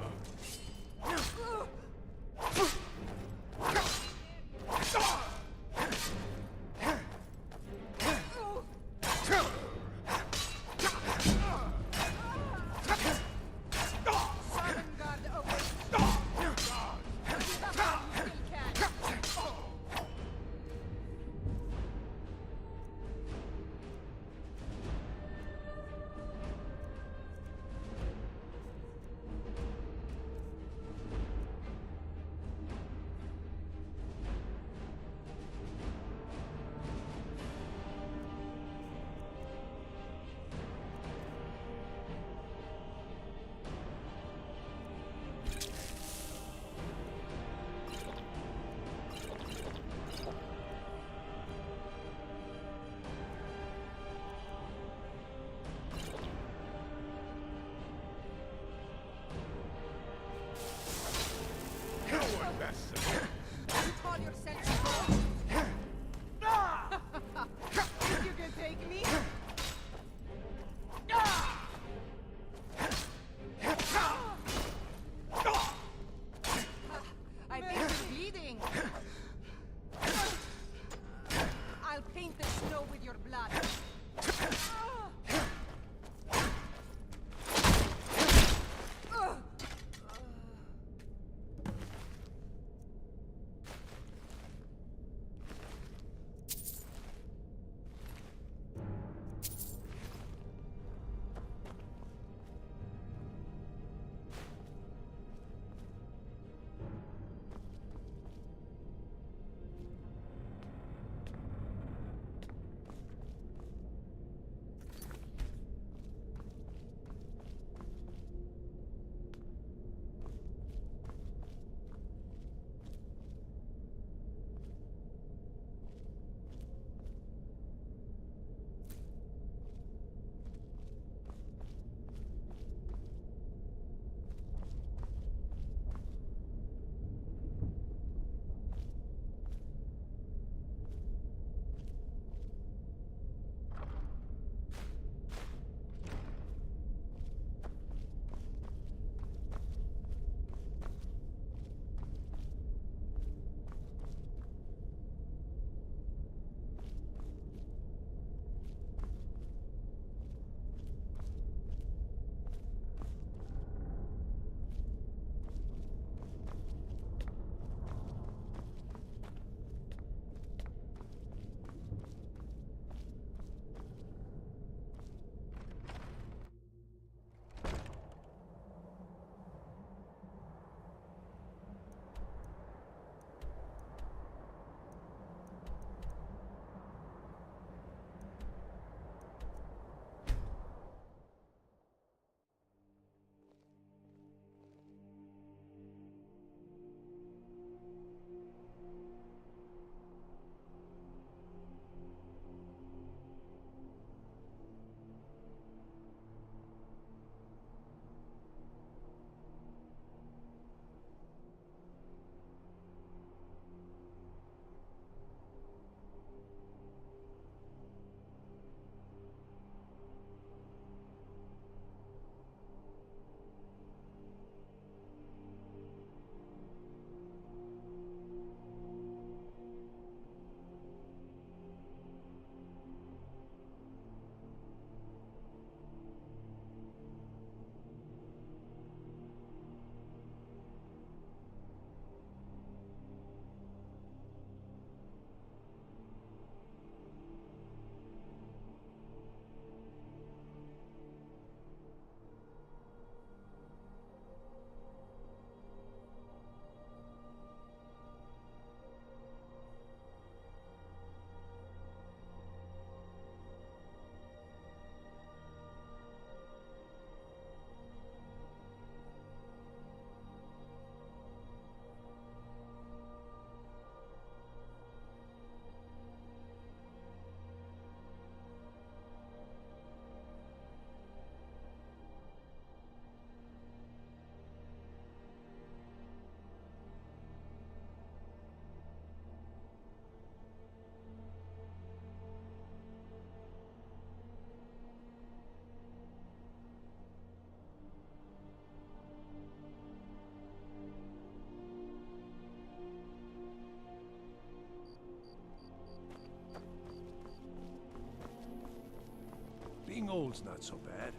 School's not so bad.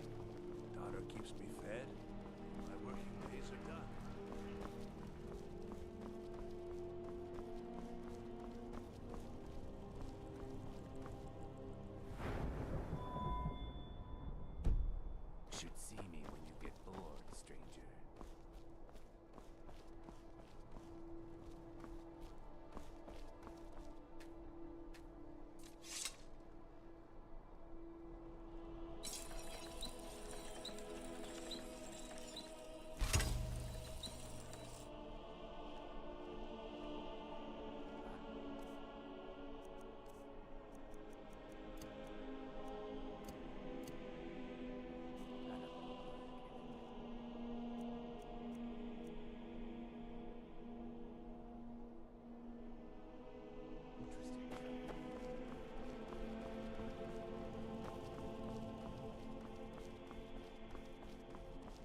Daughter keeps me fed. My working days are done. Should see me when you get bored, stranger.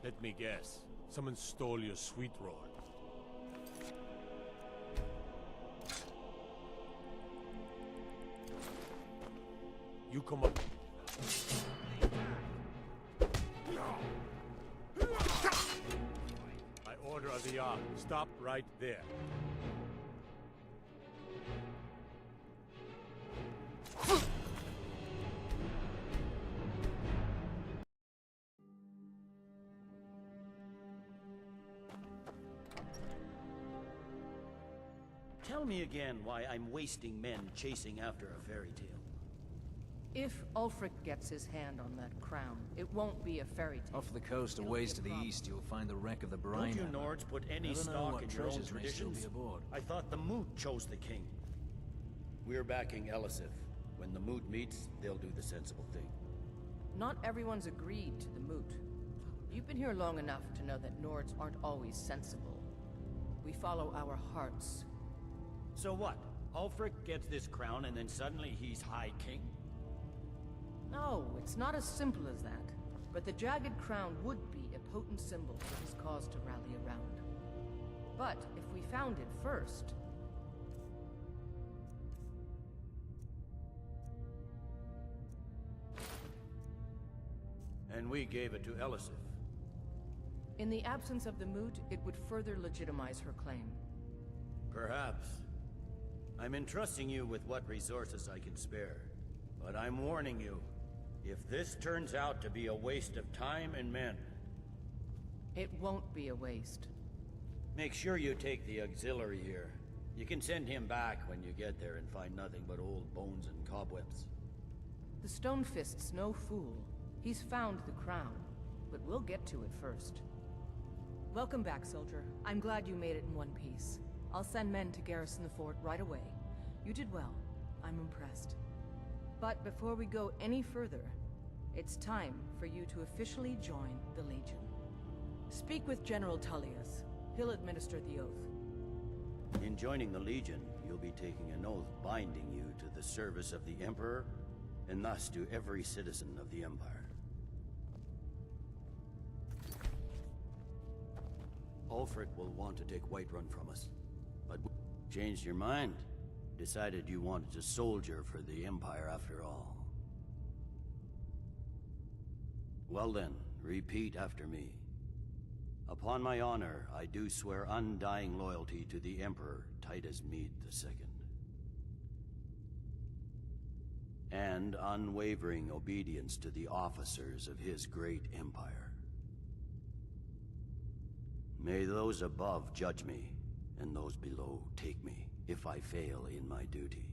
Let me guess. Someone stole your sweet roll. You come up. By order of the Ark, stop right there. Tell me again why I'm wasting men chasing after a fairy tale. If Ulfric gets his hand on that crown, it won't be a fairy tale. Off the coast, a ways to the east, you'll find the wreck of the brine. Don't you Nords put any stock in your own traditions? Aboard. I thought the Moot chose the king. We're backing Elisif. When the Moot meets, they'll do the sensible thing. Not everyone's agreed to the moot. You've been here long enough to know that Nords aren't always sensible. We follow our hearts. So what? Ulfric gets this crown and then suddenly he's High King? No, it's not as simple as that. But the jagged crown would be a potent symbol for his cause to rally around. But if we found it first... And we gave it to Elisif. In the absence of the moot, it would further legitimize her claim. Perhaps. I'm entrusting you with what resources I can spare. But I'm warning you, if this turns out to be a waste of time and men... It won't be a waste. Make sure you take the auxiliary here. You can send him back when you get there and find nothing but old bones and cobwebs. The Stonefist's no fool. He's found the crown, but we'll get to it first. Welcome back, soldier. I'm glad you made it in one piece. I'll send men to garrison the fort right away. You did well. I'm impressed. But before we go any further, it's time for you to officially join the Legion. Speak with General Tullius. He'll administer the oath. In joining the Legion, you'll be taking an oath binding you to the service of the Emperor, and thus to every citizen of the Empire. Ulfric will want to take Whiterun from us, but changed your mind? Decided you wanted to soldier for the Empire after all. Well then, repeat after me. Upon my honor, I do swear undying loyalty to the Emperor Titus Mede II. And unwavering obedience to the officers of his great empire. May those above judge me, and those below take me, if I fail in my duty.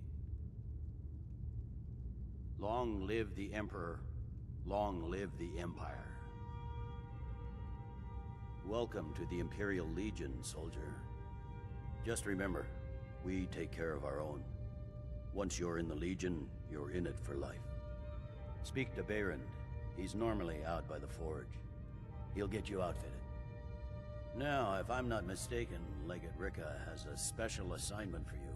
Long live the Emperor, long live the Empire. Welcome to the Imperial Legion, soldier. Just remember, we take care of our own. Once you're in the Legion, you're in it for life. Speak to Behrend. He's normally out by the forge. He'll get you outfitted. Now, if I'm not mistaken, Legate Ricka has a special assignment for you.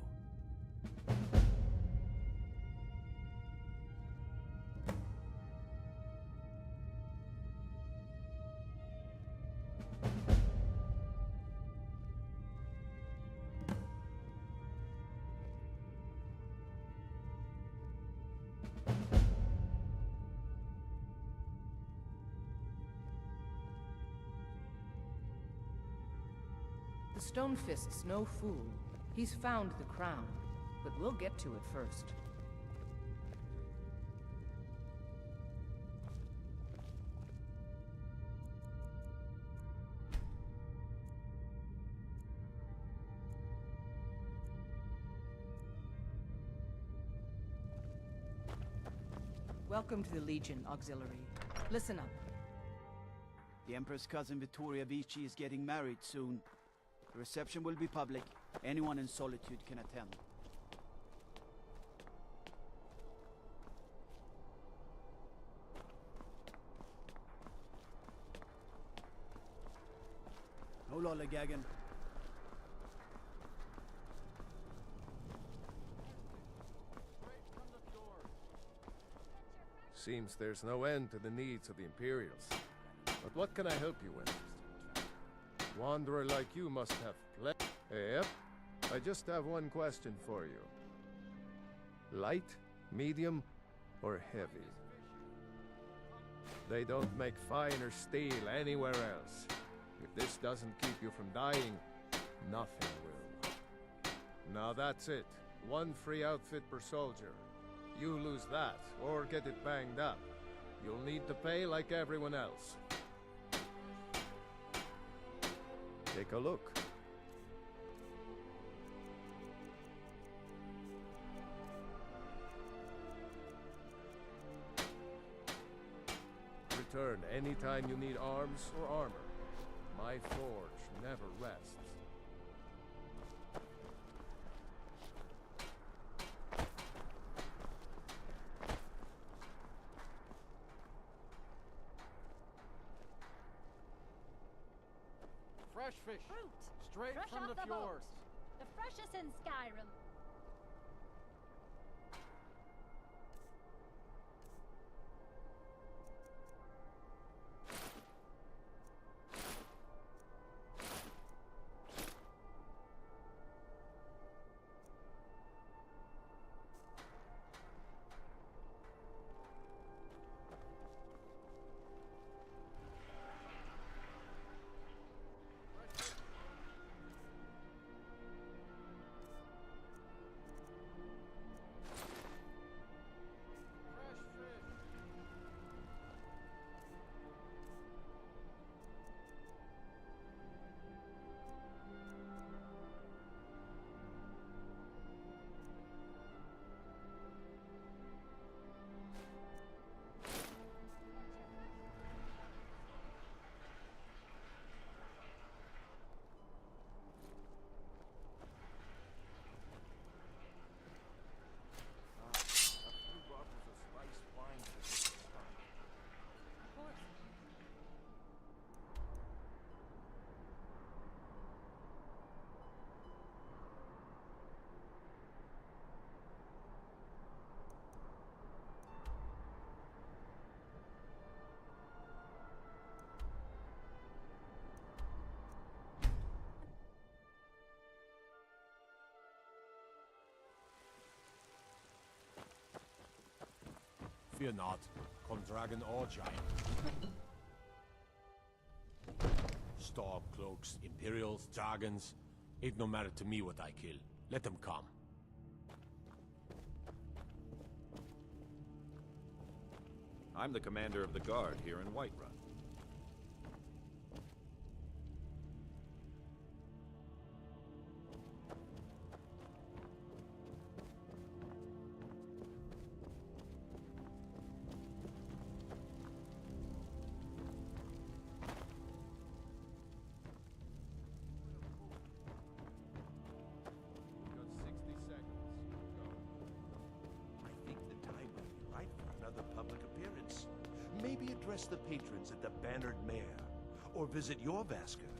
The Stone Fist's no fool. He's found the crown, but we'll get to it first. Welcome to the Legion, Auxiliary. Listen up. The Emperor's cousin Vittoria Vici is getting married soon. The reception will be public. Anyone in Solitude can attend. No lollygagging. Seems there's no end to the needs of the Imperials. But what can I help you with? Wanderer like you must have Yep. I just have one question for you. Light, medium, or heavy? They don't make finer steel anywhere else. If this doesn't keep you from dying, nothing will. Now that's it. One free outfit per soldier. You lose that, or get it banged up. You'll need to pay like everyone else. Take a look. Return anytime you need arms or armor. My forge never rests. Fresh fish. Fruit. Straight Fresh from off the the boat. fjords. The freshest in Skyrim. Fear not, come dragon or giant. Stormcloaks, Imperials, dragons. It no matter to me what I kill. Let them come. I'm the commander of the guard here in Whiterun. Maybe address the patrons at the Bannered Mare, or visit your Vasker.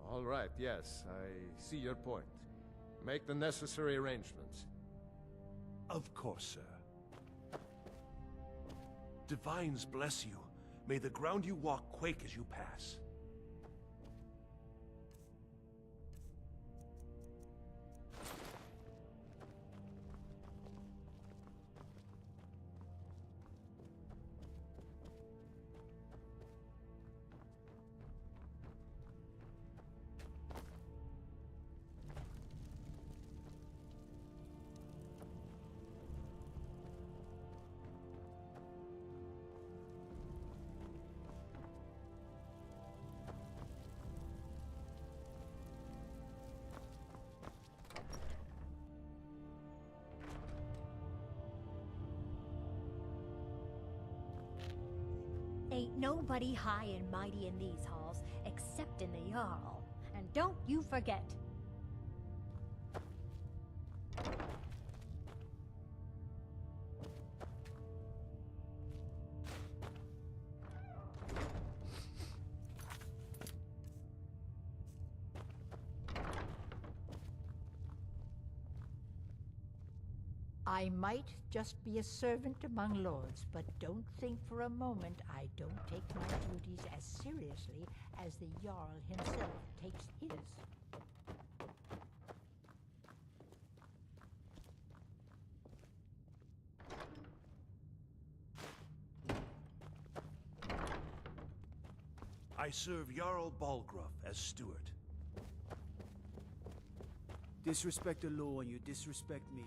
All right, yes, I see your point. Make the necessary arrangements. Of course, sir. Divines bless you. May the ground you walk quake as you pass. Nobody high and mighty in these halls, except in the Jarl. And don't you forget. I might just be a servant among lords, but don't think for a moment I don't take my duties as seriously as the Jarl himself takes his. I serve Jarl Balgruuf as steward. Disrespect the law and you disrespect me.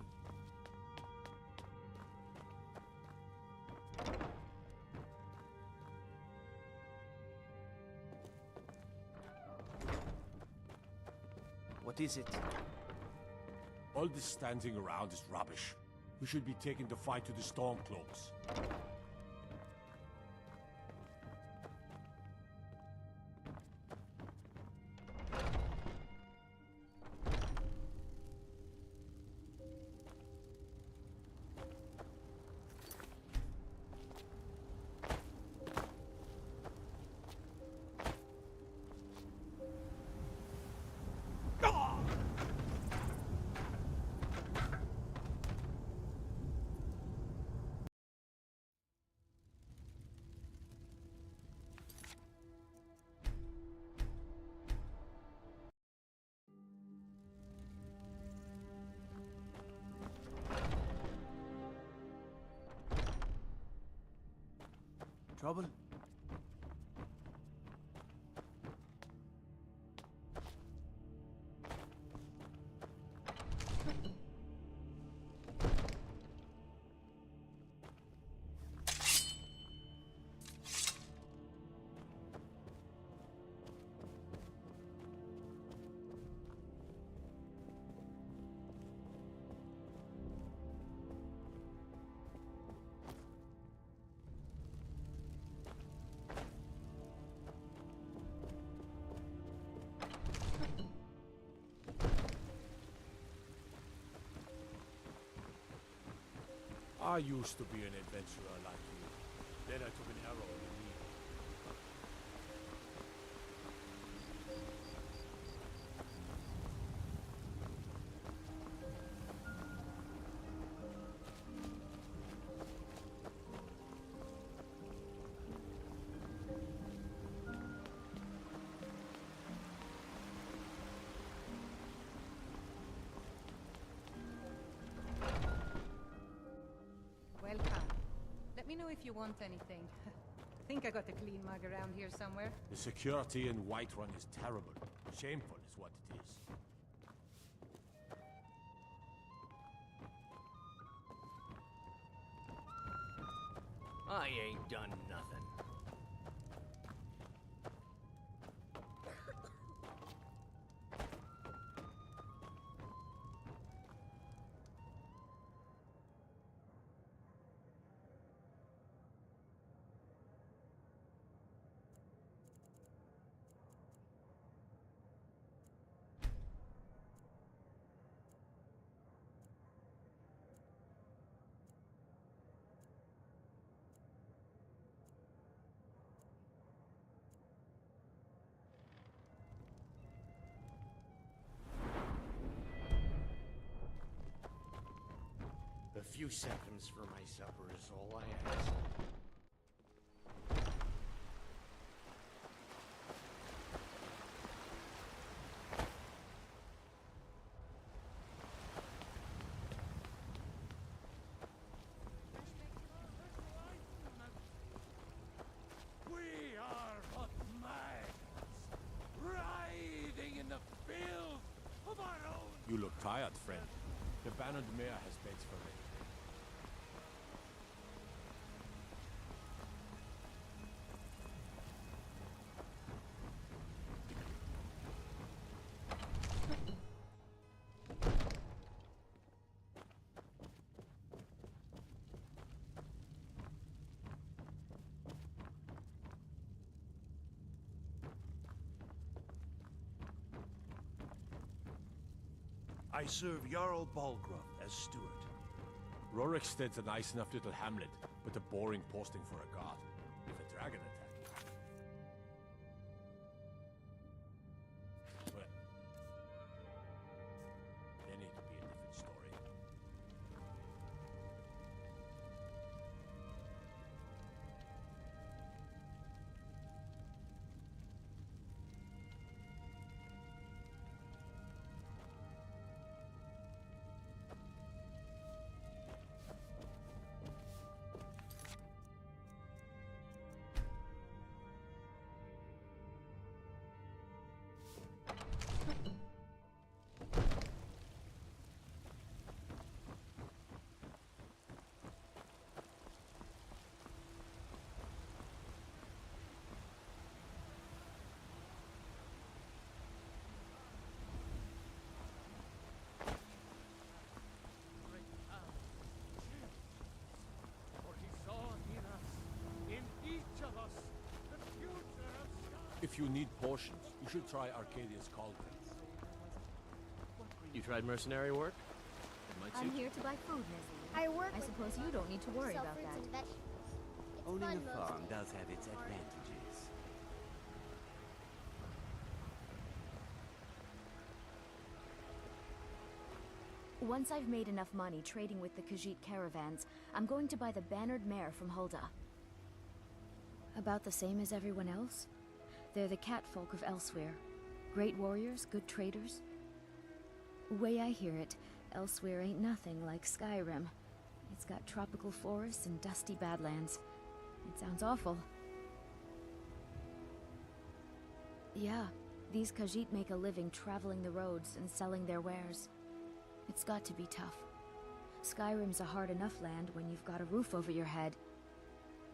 What is it? All this standing around is rubbish. We should be taking the fight to the Stormcloaks. Trouble? I used to be an adventurer like you. Then I took an arrow in the knee. Welcome. Let me know if you want anything. I think I got a clean mug around here somewhere. The security in Whiterun is terrible. Shameful is what it is. I ain't done nothing. A few seconds for my supper is all I ask. We are but maggots, writhing in the filth of our own. You look tired, friend. The Bannered Mare has beds for me. I serve Jarl Balgruff as steward. Roriksted's a nice enough little hamlet, but a boring posting for a god. If a dragon attacked you. Well, then it'd be a different story. If you need potions, you should try Arcadia's Cauldron. You tried mercenary work? It might I'm suit here to buy food, Mizzy. I work I with suppose you don't need to worry sell about fruits that. and vegetables. It's Owning fun a most farm of the does time. have its advantages. Once I've made enough money trading with the Khajiit caravans, I'm going to buy the bannered mare from Hulda. About the same as everyone else. They're the catfolk of Elsewhere. Great warriors, good traders. Way I hear it, Elsewhere ain't nothing like Skyrim. It's got tropical forests and dusty badlands. It sounds awful. Yeah, these Khajiit make a living traveling the roads and selling their wares. It's got to be tough. Skyrim's a hard enough land when you've got a roof over your head.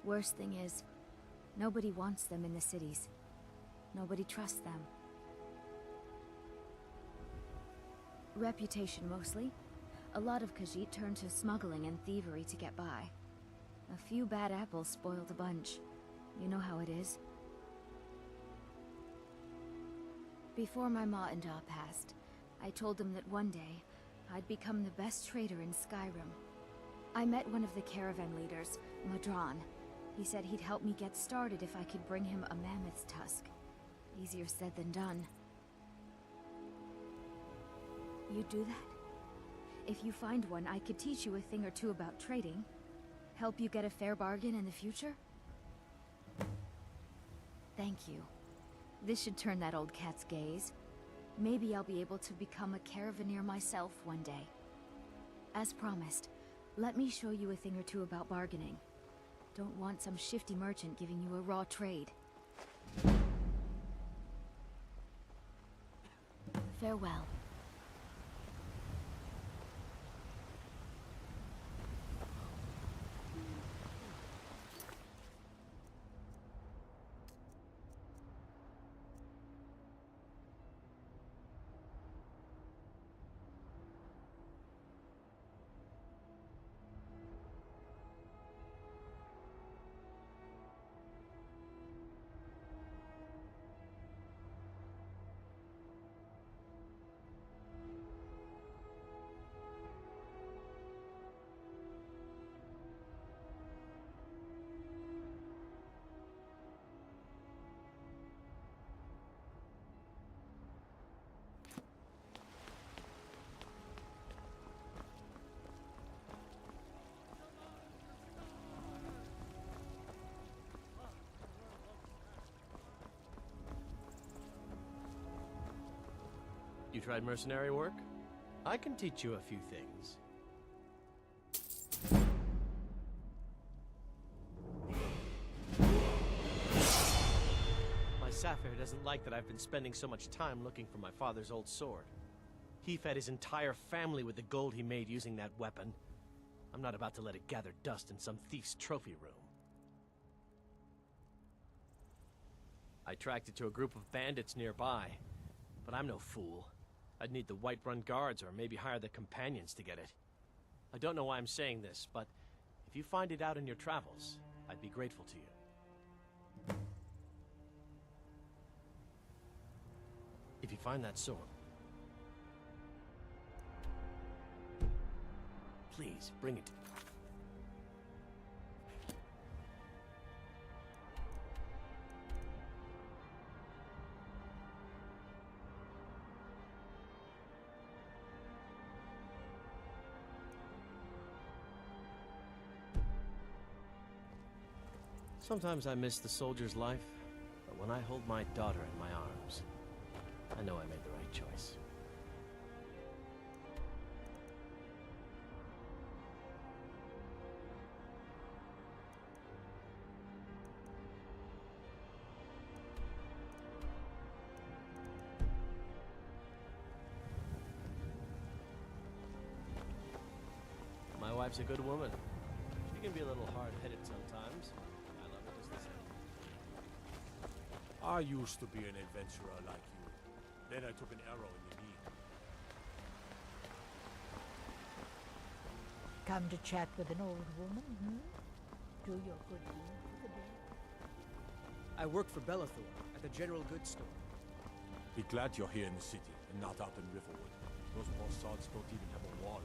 Worst thing is, nobody wants them in the cities. Nobody trusts them. Reputation mostly. A lot of Khajiit turn to smuggling and thievery to get by. A few bad apples spoil the bunch. You know how it is. Before my ma and Da passed, I told them that one day, I'd become the best trader in Skyrim. I met one of the caravan leaders, Madran. He said he'd help me get started if I could bring him a mammoth's tusk. Easier said than done. You'd do that? If you find one, I could teach you a thing or two about trading. Help you get a fair bargain in the future? Thank you. This should turn that old cat's gaze. Maybe I'll be able to become a caravaneer myself one day. As promised, let me show you a thing or two about bargaining. Don't want some shifty merchant giving you a raw trade. Farewell. You tried mercenary work? I can teach you a few things. My Sapphire doesn't like that I've been spending so much time looking for my father's old sword. He fed his entire family with the gold he made using that weapon. I'm not about to let it gather dust in some thief's trophy room. I tracked it to a group of bandits nearby, but I'm no fool. I'd need the Whiterun guards or maybe hire the companions to get it. I don't know why I'm saying this, but if you find it out in your travels, I'd be grateful to you. If you find that sword, Please, bring it to me. Sometimes I miss the soldier's life, but when I hold my daughter in my arms, I know I made the right choice. My wife's a good woman. She can be a little hard-headed sometimes. I love her just the same. I used to be an adventurer like you. Then I took an arrow in the knee. Come to chat with an old woman, Do your good deed for the day. I work for Bellathor at the General Goods Store. Be glad you're here in the city and not out in Riverwood. Those poor sods don't even have a wall.